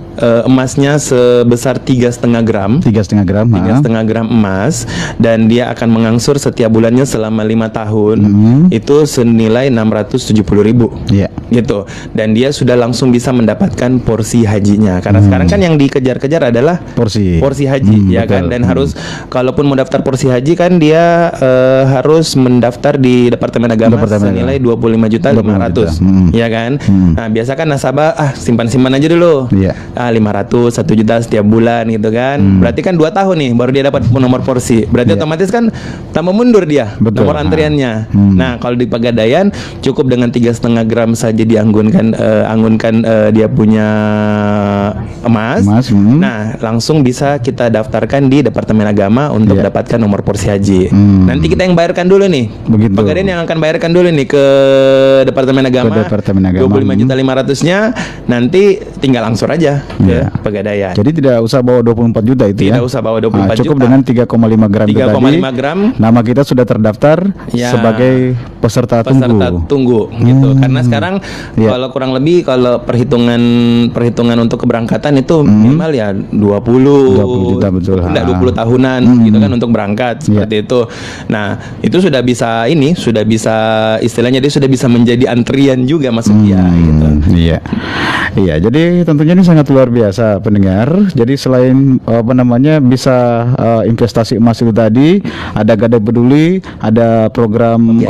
emasnya sebesar 3,5 gram. 3,5 gram. 3,5 gram emas, dan dia akan mengangsur setiap bulannya selama 5 tahun. Itu senilai 670.000. Iya. Gitu. Dan dia sudah langsung bisa mendapatkan porsi hajinya. Karena sekarang kan yang dikejar-kejar adalah Porsi haji, ya betul. kan. Dan harus kalaupun mau daftar porsi haji kan dia harus mendaftar di Departemen Agama Departemen senilai 25.500.000, ya kan. Nah, biasa kan nasabah simpan-simpan aja dulu. Iya. 500, 1 juta setiap bulan gitu kan. Berarti kan 2 tahun nih baru dia dapat nomor porsi. Berarti otomatis kan tambah mundur dia Betul. nomor antriannya. Nah, kalau di Pegadaian cukup dengan 3,5 gram saja dianggunkan dia punya emas. Nah, langsung bisa kita daftarkan di Departemen Agama untuk dapatkan nomor porsi haji. Nanti kita yang bayarkan dulu nih. Begitu. Pegadaian yang akan bayarkan dulu nih ke Departemen Agama. Ke Departemen Agama. 25.500.000-nya nanti tinggal angsur aja ke Pegadaian. Jadi tidak usah bawa 24 juta itu ya. Tidak usah bawa 24 cukup juta. dengan 3,5 gram itu 3,5 tadi. gram. Nama kita sudah terdaftar Ya. sebagai peserta tunggu gitu. Karena sekarang kalau kurang lebih kalau perhitungan untuk keberangkatan itu minimal ya 20 juta, betul. Enggak 20 tahunan gitu kan untuk berangkat seperti itu. Nah, itu sudah bisa istilahnya dia sudah bisa menjadi antrian juga masuk dia gitu. Iya. Iya, jadi tentunya ini sangat luar biasa pendengar. Jadi selain apa namanya bisa investasi emas itu tadi, ada Gadai Peduli, ada program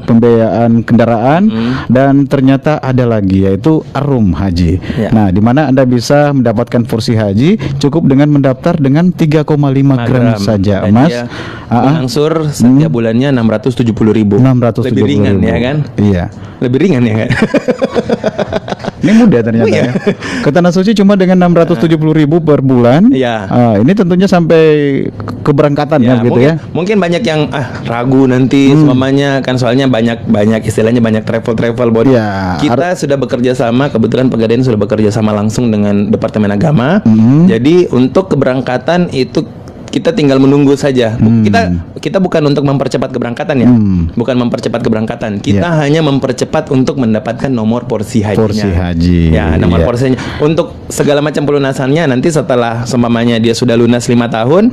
pembiayaan kendaraan, dan ternyata ada lagi yaitu Arum Haji. Ya. Nah, di mana Anda bisa mendapatkan porsi haji cukup dengan mendaftar dengan 3,5 gram saja Dan emas. dia mengangsur setiap bulannya 670.000. 670.000. Lebih ringan ya kan? Iya. Lebih ringan ya kan? Ini mudah ternyata Iya. ya. Ke Tanah Suci cuma dengan 670.000 per bulan. Iya. Ini tentunya sampai keberangkatan ya, gitu mungkin, ya. Mungkin banyak yang ragu nanti semuanya kan soalnya banyak istilahnya banyak travel buat. Iya. Kita sudah bekerja sama, kebetulan Pegadaian sudah bekerja sama langsung dengan Departemen Agama. Jadi untuk keberangkatan itu kita tinggal menunggu saja. Kita bukan untuk mempercepat keberangkatan ya. Bukan mempercepat keberangkatan. Kita hanya mempercepat untuk mendapatkan nomor porsi hajinya. Porsi haji. Ya, nomor porsinya. Untuk segala macam pelunasannya nanti setelah seumpamanya dia sudah lunas 5 tahun,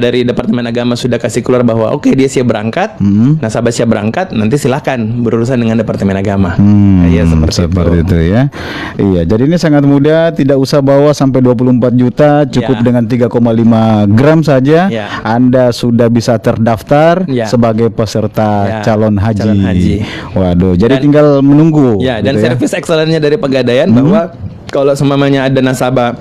dari Departemen Agama sudah kasih keluar bahwa oke, dia siap berangkat. Nasabah siap berangkat, nanti silakan berurusan dengan Departemen Agama. Iya, seperti itu ya. Iya, jadi ini sangat mudah, tidak usah bawa sampai 24 juta, cukup dengan 3,5 gram saja. Anda sudah bisa terdaftar sebagai peserta calon haji. Waduh, jadi tinggal menunggu. Ya, dan gitu servis excellennya dari Pegadaian bahwa kalau semuanya ada nasabah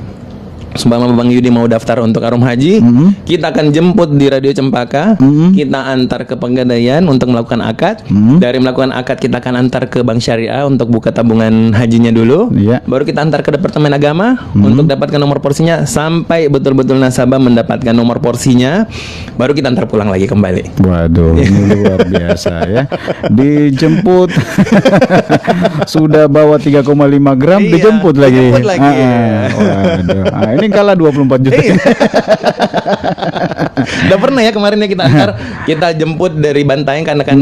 Seumpama Bang Yudi mau daftar untuk Arum Haji, kita akan jemput di Radio Cempaka, kita antar ke Pegadaian untuk melakukan akad. Dari melakukan akad kita akan antar ke Bank Syariah untuk buka tabungan hajinya dulu. Iya. Baru kita antar ke Departemen Agama untuk dapatkan nomor porsinya sampai betul-betul nasabah mendapatkan nomor porsinya. Baru kita antar pulang lagi kembali. Waduh, ini luar biasa ya. Dijemput sudah bawa 3,5 gram, Iya, dijemput lagi. dijemput lagi. Waduh. Ini kalah 24 juta. Iya. Udah pernah ya kemarin ya kita antar, kita jemput dari Bantaeng karena kan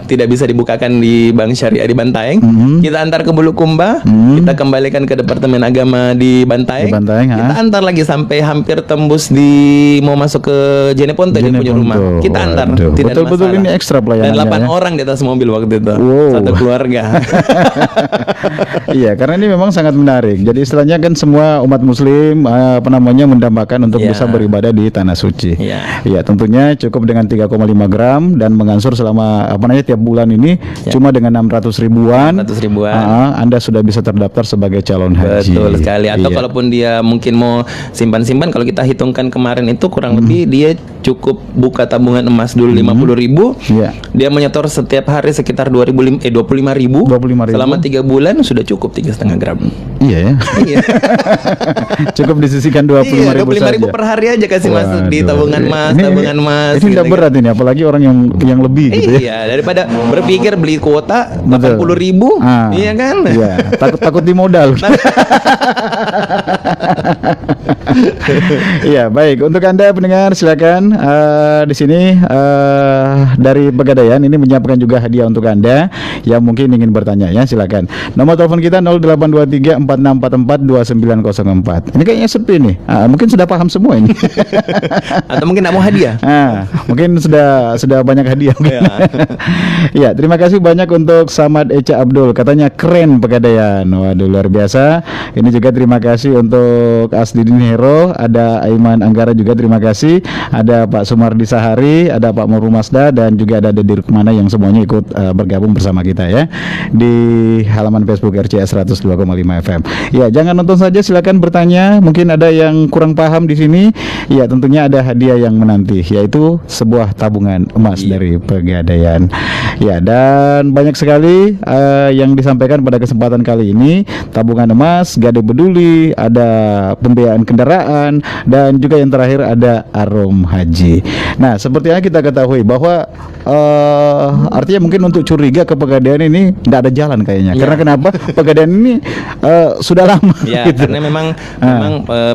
tidak bisa dibukakan di Bank Syariah di Bantaeng. Kita antar ke Bulukumba, kita kembalikan ke Departemen Agama di Bantaeng. Di Bantaeng, kita antar lagi sampai hampir tembus di mau masuk ke Jeneponto dia punya rumah. Kita antar. Waduh, Tidak ada betul-betul masalah. ini ekstra pelayanannya. Dan 8 ya. orang di atas mobil waktu itu. Wow. Satu keluarga. Iya, karena ini memang sangat menarik. Jadi istilahnya kan semua umat muslim mendambakan untuk Iya. bisa beribadah di tanah suci. Iya. Iya, tentunya cukup dengan 3,5 gram dan mengansur selama tiap bulan ini cuma dengan 600 ribuan. 600 ribuan. Anda sudah bisa terdaftar sebagai calon haji. Betul sekali. Atau Iya. kalaupun dia mungkin mau simpan-simpan, kalau kita hitungkan kemarin itu kurang lebih dia cukup buka tabungan emas dulu 50 ribu. Iya. Dia menyetor setiap hari sekitar 25 ribu. 25.000. Selama 3 bulan sudah cukup 3,5 gram. Iya ya. Iya. Cukup disisihkan 25 ribu 25 ribu saja. per hari aja kasih masuk di Waduh. tabungan emas, Ini- tabungan emas. Ini tidak gitu. berat ini, apalagi orang yang lebih gitu ya. Iya, daripada berpikir beli kuota Betul. 80 ribu, Ah, iya kan? Iya, takut di modal. Iya, baik. Untuk Anda pendengar silakan di sini dari Pegadaian ini menyiapkan juga hadiah untuk Anda yang mungkin ingin bertanya ya, silakan. Nomor telepon kita 0823 4644 2904. Ini kayaknya sepi nih. Mungkin sudah paham semua ini. Atau mungkin nggak mau hadiah? Mungkin sudah banyak hadiah. Iya, terima kasih banyak untuk Samad Eca Abdul. Katanya keren Pegadaian. Waduh, luar biasa. Ini juga terima kasih untuk Asdidin Hero, ada Aiman Anggara juga terima kasih. Ada Pak Sumardi Sahari, ada Pak Muru Masda dan juga ada Dedi Rukmana yang semuanya ikut bergabung bersama kita ya di halaman Facebook RCS 102,5 FM. Ya, jangan nonton saja, silakan bertanya. Mungkin ada yang kurang paham di sini. Ya, tentunya ada hadiah yang menanti, yaitu sebuah tabungan emas dari Pegadaian. Ya, dan banyak sekali yang disampaikan pada kesempatan kali ini. Tabungan emas, Gadai Peduli, ada pembiayaan kendaraan, dan juga yang terakhir ada Arum Haji. Nah, seperti yang kita ketahui bahwa artinya mungkin untuk curiga ke Pegadaian ini tidak ada jalan kayaknya. Ya. Karena kenapa? Pegadaian ini sudah lama. Ya, gitu. karena memang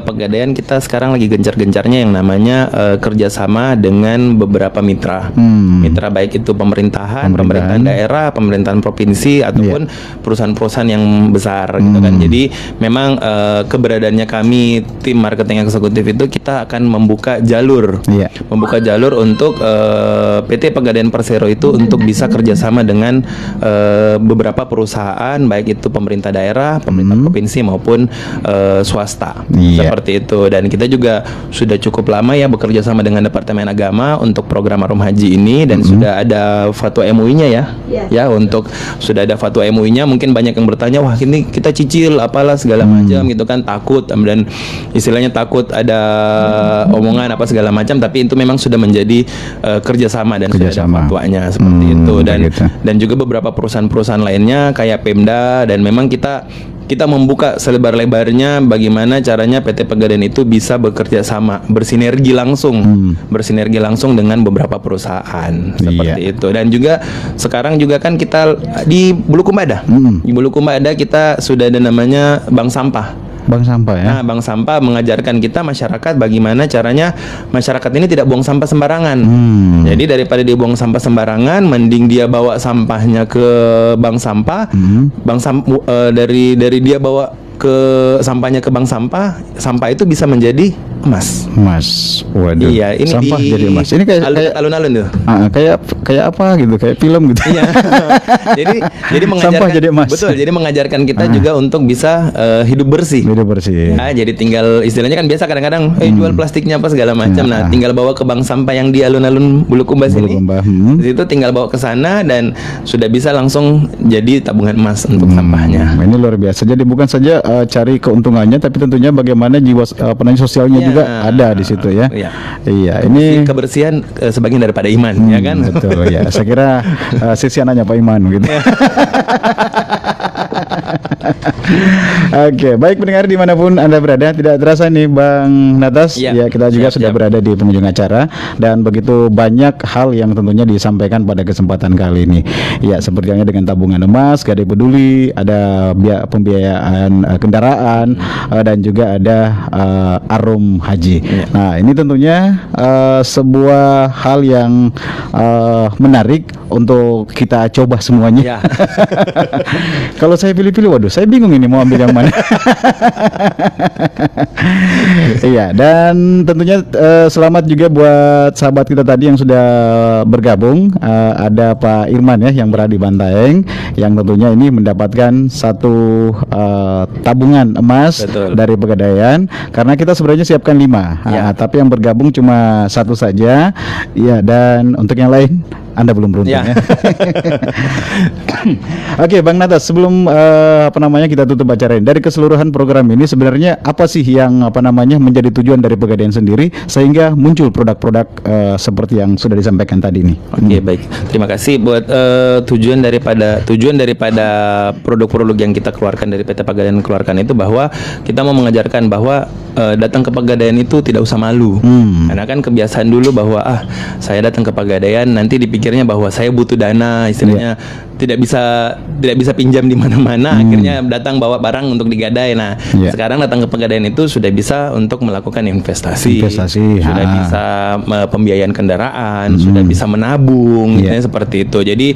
Pegadaian kita sekarang lagi gencar-gencarnya yang namanya kerjasama dengan beberapa mitra. Mitra baik itu pemerintahan daerah, pemerintahan provinsi ataupun perusahaan-perusahaan yang besar gitu kan. Jadi memang keberadaannya kami tim marketing eksekutif itu kita akan membuka jalur, membuka jalur untuk PT Pegadaian Persero itu untuk bisa kerjasama dengan beberapa perusahaan baik itu pemerintah daerah, pemerintah provinsi maupun swasta. Seperti itu. Dan kita juga sudah cukup lama ya bekerja sama dengan Departemen Agama untuk program Arum Haji ini dan sudah ada fatwa MUI-nya ya. Ya, untuk sudah ada fatwa MUI-nya. Mungkin banyak yang bertanya, wah ini kita cicil apalah segala macam gitu kan, takut dan istilahnya takut ada omongan apa segala macam, tapi itu memang sudah menjadi kerjasama dan sudah ada fatwanya seperti itu. Dan juga beberapa perusahaan-perusahaan lainnya kayak Pemda, dan memang kita membuka selebar-lebarnya bagaimana caranya PT Pegadaian itu bisa bekerja sama, bersinergi langsung dengan beberapa perusahaan seperti itu. Dan juga sekarang juga kan kita di Bulukumba ada. Di Bulukumba ada, kita sudah ada namanya Bank Sampah. Bank sampah ya. Nah, Bank Sampah mengajarkan kita masyarakat bagaimana caranya masyarakat ini tidak buang sampah sembarangan. Jadi daripada dia buang sampah sembarangan, mending dia bawa sampahnya ke bank sampah. Dari dia bawa ke sampahnya ke bank sampah, sampah itu bisa menjadi emas. Emas. Waduh. Iya, ini sampah di jadi emas. Ini kayak alun-alun tuh. kayak apa gitu, kayak film gitu. Iya. jadi mengajarkan Sampah jadi emas. betul. Jadi mengajarkan kita juga untuk bisa hidup bersih. Hidup bersih. Ya, jadi tinggal istilahnya kan biasa kadang-kadang jual plastiknya apa segala macam. Nah, tinggal bawa ke bank sampah yang di alun-alun Bulukumba sini. Di situ tinggal bawa ke sana dan sudah bisa langsung jadi tabungan emas untuk sampahnya. Ini luar biasa. Jadi bukan saja cari keuntungannya, tapi tentunya bagaimana jiwa sosialnya Ya. juga ada di situ ya. Iya. Iya, ini Kebersihan sebagian daripada iman, ya kan? betul ya. Saya kira sisi anaknya Pak Iman gitu. Oke, baik pendengar dimanapun Anda berada, tidak terasa nih Bang Natas, Ya, ya kita juga siap, sudah siap. berada di penghujung acara dan begitu banyak hal yang tentunya disampaikan pada kesempatan kali ini. Ya, seperti halnya dengan tabungan emas, Gadai Peduli, ada pembiayaan kendaraan dan juga ada Arum Haji. Nah, ini tentunya sebuah hal yang menarik untuk kita coba semuanya. Ya. Kalau saya pilih-pilih, waduh, saya bingung ini mau ambil yang mana. Iya, dan tentunya selamat juga buat sahabat kita tadi yang sudah bergabung. Ada Pak Irman ya yang berada di Bantaeng, yang tentunya ini mendapatkan satu tabungan emas. Betul. Dari Pegadaian, karena kita sebenarnya siapkan 5, Ya. tapi yang bergabung cuma 1 saja. Iya, dan untuk yang lain Anda belum beruntung Ya. ya. Oke, Bang Natas, sebelum kita tutup acara ini, dari keseluruhan program ini sebenarnya apa sih yang menjadi tujuan dari Pegadaian sendiri sehingga muncul produk-produk seperti yang sudah disampaikan tadi ini? Oke, baik. Terima kasih buat tujuan daripada produk-produk yang kita keluarkan dari PT Pegadaian keluarkan itu bahwa kita mau mengajarkan bahwa datang ke Pegadaian itu tidak usah malu. Karena kan kebiasaan dulu bahwa saya datang ke Pegadaian nanti dipikirnya bahwa saya butuh dana, istilahnya tidak bisa pinjam di mana-mana, akhirnya datang bawa barang untuk digadai. Nah, sekarang datang ke Pegadaian itu sudah bisa untuk melakukan investasi, sudah bisa pembiayaan kendaraan, sudah bisa menabung, istilahnya seperti itu. Jadi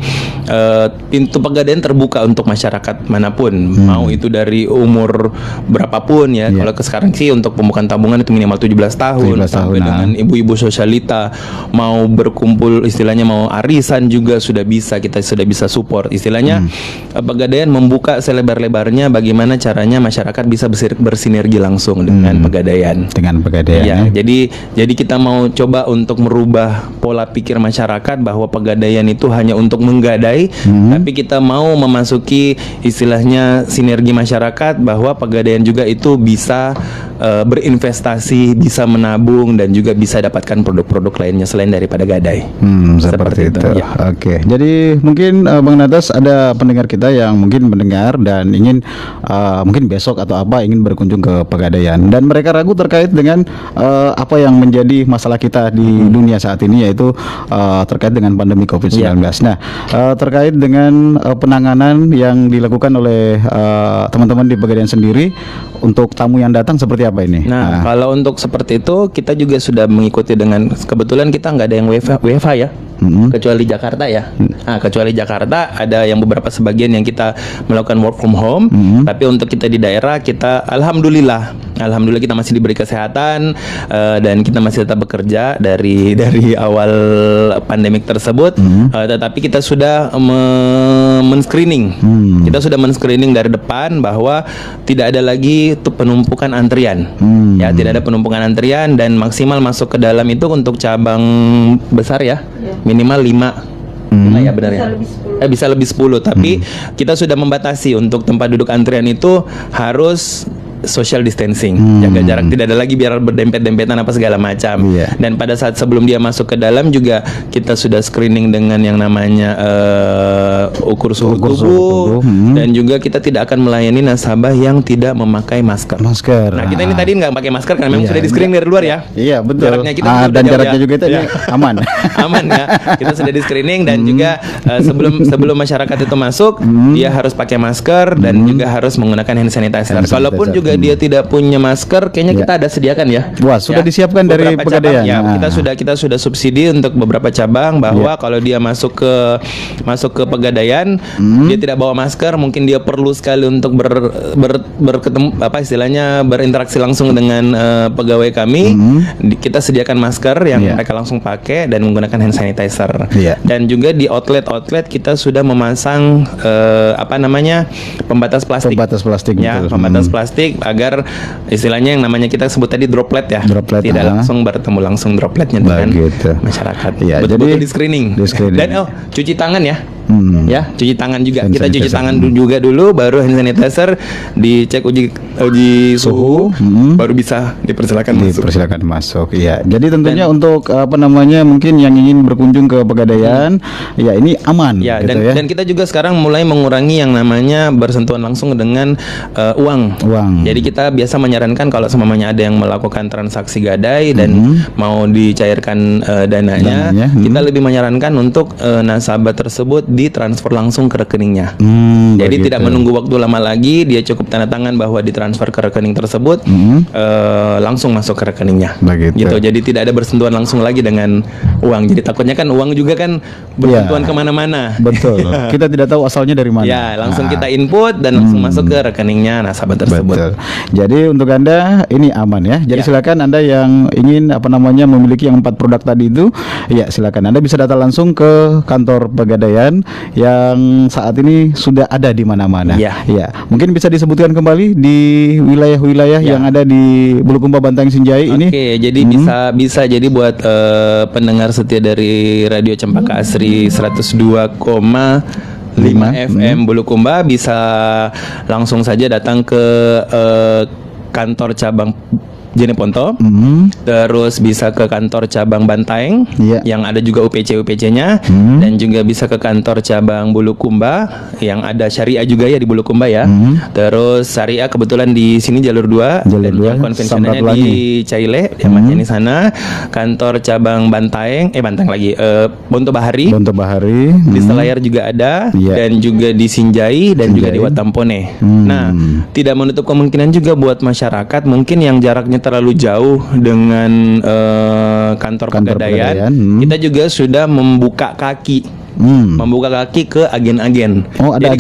pintu Pegadaian terbuka untuk masyarakat manapun, mau itu dari umur berapapun ya. Kalau sekarang sih untuk pembukaan tabungan itu minimal 17 tahun sampai dengan ibu-ibu sosialita mau berkumpul, istilahnya mau arisan juga sudah bisa, kita sudah bisa support. Istilahnya Pegadaian membuka selebar-lebarnya bagaimana caranya masyarakat bisa bersinergi langsung dengan Pegadaian. Ya, jadi kita mau coba untuk merubah pola pikir masyarakat bahwa Pegadaian itu hanya untuk menggadai, tapi kita mau memasuki istilahnya sinergi masyarakat bahwa Pegadaian juga itu bisa berinvestasi, bisa menabung dan juga bisa dapatkan produk-produk lainnya selain daripada gadai. Seperti itu. Ya. Oke. Jadi mungkin Bang Natas ada pendengar kita yang mungkin mendengar dan ingin mungkin besok atau apa ingin berkunjung ke Pegadaian dan mereka ragu terkait dengan apa yang menjadi masalah kita di dunia saat ini, yaitu terkait dengan pandemi COVID-19. Nah, terkait dengan penanganan yang dilakukan oleh teman-teman di Pegadaian sendiri untuk tamu yang datang seperti apa ini? Nah, kalau untuk seperti itu kita juga sudah mengikuti dengan, kebetulan kita nggak ada yang WFH ya, kecuali Jakarta ya. Nah, kecuali Jakarta ada yang beberapa sebagian yang kita melakukan work from home, tapi untuk kita di daerah kita alhamdulillah kita masih diberi kesehatan dan kita masih tetap bekerja dari awal pandemik tersebut. Tetapi kita sudah men-screening. Kita sudah men-screening dari depan bahwa tidak ada lagi penumpukan antrian. Ya, tidak ada penumpukan antrian dan maksimal masuk ke dalam itu untuk cabang besar ya, minimal 5. Ya benar ya. Bisa lebih 10, tapi kita sudah membatasi untuk tempat duduk antrian itu harus social distancing, jaga jarak, tidak ada lagi biar berdempet-dempetan apa segala macam. Dan pada saat sebelum dia masuk ke dalam juga kita sudah screening dengan yang namanya ukur suhu tubuh, dan juga kita tidak akan melayani nasabah yang tidak memakai masker. Nah, kita ini tadi nggak pakai masker karena memang sudah di screening dari luar ya. Iya, betul. Jaraknya kita dan jaraknya juga itu aman. Aman ya. Kita sudah di screening dan juga sebelum masyarakat itu masuk dia harus pakai masker dan juga harus menggunakan hand sanitizer. Kalaupun juga dia tidak punya masker, kayaknya kita ada sediakan ya. Wah, sudah disiapkan dari Beberapa Pegadaian. cabang, ya, Nah. kita sudah subsidi untuk beberapa cabang bahwa kalau dia masuk ke Pegadaian, dia tidak bawa masker, mungkin dia perlu sekali untuk berketemu, apa istilahnya, berinteraksi langsung dengan pegawai kami. Kita sediakan masker yang mereka langsung pakai dan menggunakan hand sanitizer. Dan juga di outlet kita sudah memasang pembatas plastik. Ya, betul. pembatas plastik agar istilahnya yang namanya kita sebut tadi droplet ya. Tidak langsung bertemu langsung dropletnya dengan masyarakat. Ya, Betul-betul jadi di screening. Dan cuci tangan ya. Ya, cuci tangan juga. Kita cuci tangan juga dulu, baru hand sanitizer, dicek uji suhu, baru bisa dipersilakan masuk. Iya. Jadi tentunya untuk mungkin yang ingin berkunjung ke Pegadaian, ya ini aman. Ya, gitu dan kita juga sekarang mulai mengurangi yang namanya bersentuhan langsung dengan uang. Jadi kita biasa menyarankan kalau semuanya ada yang melakukan transaksi gadai dan mau dicairkan dananya, kita lebih menyarankan untuk nasabah tersebut ditransfer langsung ke rekeningnya. Jadi tidak menunggu waktu lama lagi, dia cukup tanda tangan bahwa ditransfer ke rekening tersebut, langsung masuk ke rekeningnya. Gitu. Jadi tidak ada bersentuhan langsung lagi dengan uang. Jadi takutnya kan uang juga kan bersentuhan kemana-mana. Betul. Kita tidak tahu asalnya dari mana. Ya, langsung kita input dan langsung masuk ke rekeningnya nasabah tersebut. Betul. Jadi untuk Anda ini aman ya. Jadi silakan Anda yang ingin memiliki yang 4 produk tadi itu, ya silakan Anda bisa datang langsung ke kantor Pegadaian yang saat ini sudah ada di mana-mana. Ya, mungkin bisa disebutkan kembali di wilayah-wilayah yang ada di Bulukumba, Bantaeng, Sinjai ini. Oke, jadi bisa jadi buat pendengar setia dari Radio Cempaka Asri 102,5 FM Bulukumba bisa langsung saja datang ke kantor cabang Jeneponto, terus bisa ke kantor cabang Bantaeng yang ada juga UPC-nya, dan juga bisa ke kantor cabang Bulukumba yang ada Syariah juga ya di Bulukumba ya. Terus Syariah kebetulan di sini jalur 2 dan yang konvensionalnya di Caile, di sana. Kantor cabang Bantaeng lagi Bonto Bahari di Selayar juga ada, dan juga di Sinjai dan juga di Watampone. Nah, tidak menutup kemungkinan juga buat masyarakat mungkin yang jaraknya terlalu jauh dengan kantor Pegadaian, kita juga sudah membuka kaki ke agen-agen. Jadi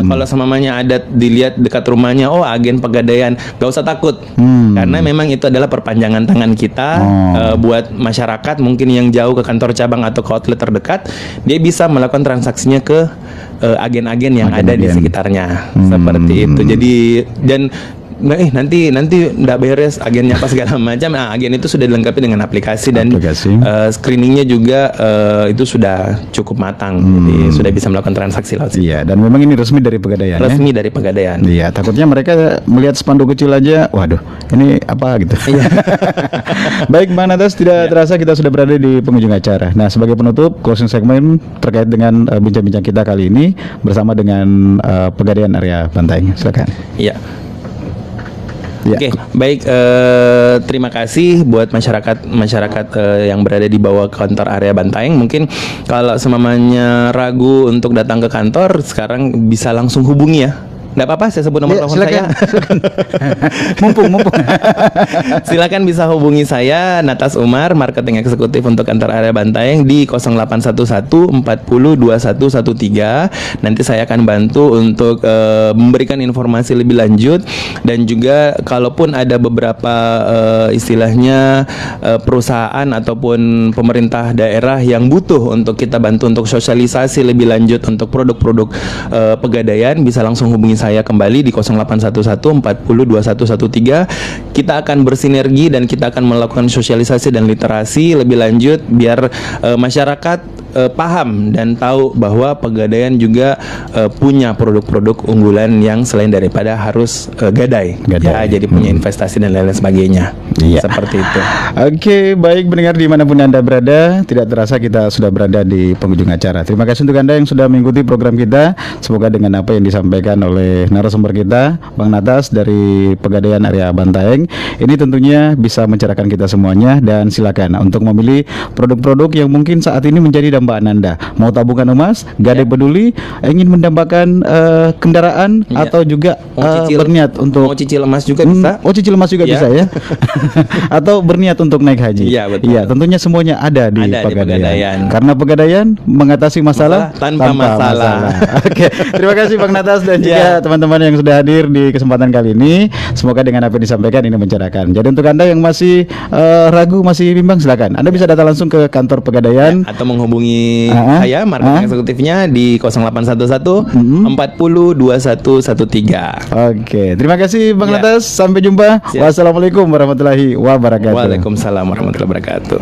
kalau semamanya ada dilihat dekat rumahnya, agen Pegadaian, gak usah takut, karena memang itu adalah perpanjangan tangan kita buat masyarakat mungkin yang jauh ke kantor cabang atau ke outlet terdekat, dia bisa melakukan transaksinya ke agen-agen yang ada di sekitarnya, seperti itu. Jadi nanti nggak beres agennya apa segala macam. Agen itu sudah dilengkapi dengan aplikasi dan screeningnya juga itu sudah cukup matang, jadi sudah bisa melakukan transaksi laut. Iya, dan memang ini resmi dari Pegadaian. Dari Pegadaian. Iya, takutnya mereka melihat spanduk kecil aja, waduh, ini apa gitu. Baik, Bang Natas, tidak terasa kita sudah berada di penghujung acara. Nah, sebagai penutup closing segmen terkait dengan bincang-bincang kita kali ini bersama dengan Pegadaian area Bantaeng. Silakan. Iya. Oke, baik. Terima kasih buat masyarakat yang berada di bawah kantor area Bantaeng. Mungkin kalau semamanya ragu untuk datang ke kantor, sekarang bisa langsung hubungi ya. Nggak apa-apa, saya sebut nomor telepon saya. Mumpung. Silakan bisa hubungi saya, Natas Umar, marketing eksekutif untuk kantor area Bantaeng di 0811 40 2113. Nanti saya akan bantu untuk memberikan informasi lebih lanjut, dan juga kalaupun ada beberapa istilahnya perusahaan ataupun pemerintah daerah yang butuh untuk kita bantu untuk sosialisasi lebih lanjut untuk produk-produk Pegadaian, bisa langsung hubungi saya kembali di 0811 40 2113. Kita akan bersinergi dan kita akan melakukan sosialisasi dan literasi lebih lanjut biar masyarakat paham dan tahu bahwa Pegadaian juga punya produk-produk unggulan yang selain daripada harus gadai. Ya, jadi punya investasi dan lain-lain sebagainya. Seperti itu. Oke, baik pendengar dimanapun Anda berada, tidak terasa kita sudah berada di penghujung acara. Terima kasih untuk Anda yang sudah mengikuti program kita. Semoga dengan apa yang disampaikan oleh narasumber kita, Bang Natas dari Pegadaian area Bantaeng, ini tentunya bisa mencerahkan kita semuanya. Dan silakan untuk memilih produk-produk yang mungkin saat ini menjadi kepada Mbak Nanda. Mau tabungan emas, Gadai Peduli, ingin mendambakan kendaraan Ya. atau juga berniat untuk mau cicil emas juga bisa. Oh, cicil emas juga Ya. bisa ya. Atau berniat untuk naik haji. Iya, betul. Iya, tentunya semuanya ada di Ada di Pegadaian. Pegadaian. Karena Pegadaian mengatasi masalah Tanpa masalah. Oke, terima kasih Bang Natas dan juga Ya. teman-teman yang sudah hadir di kesempatan kali ini. Semoga dengan apa yang disampaikan ini mencerahkan. Jadi untuk Anda yang masih ragu, masih bimbang, silakan. Anda bisa datang langsung ke kantor Pegadaian. Atau menghubungi Ah, saya marketing eksekutifnya di 0811 40 2113. Oke, terima kasih Bang Ya. Natas. Sampai jumpa. Siap. Wassalamualaikum warahmatullahi wabarakatuh. Waalaikumsalam warahmatullahi wabarakatuh.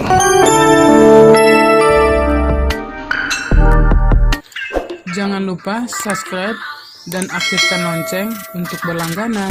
Jangan lupa subscribe dan aktifkan lonceng untuk berlangganan.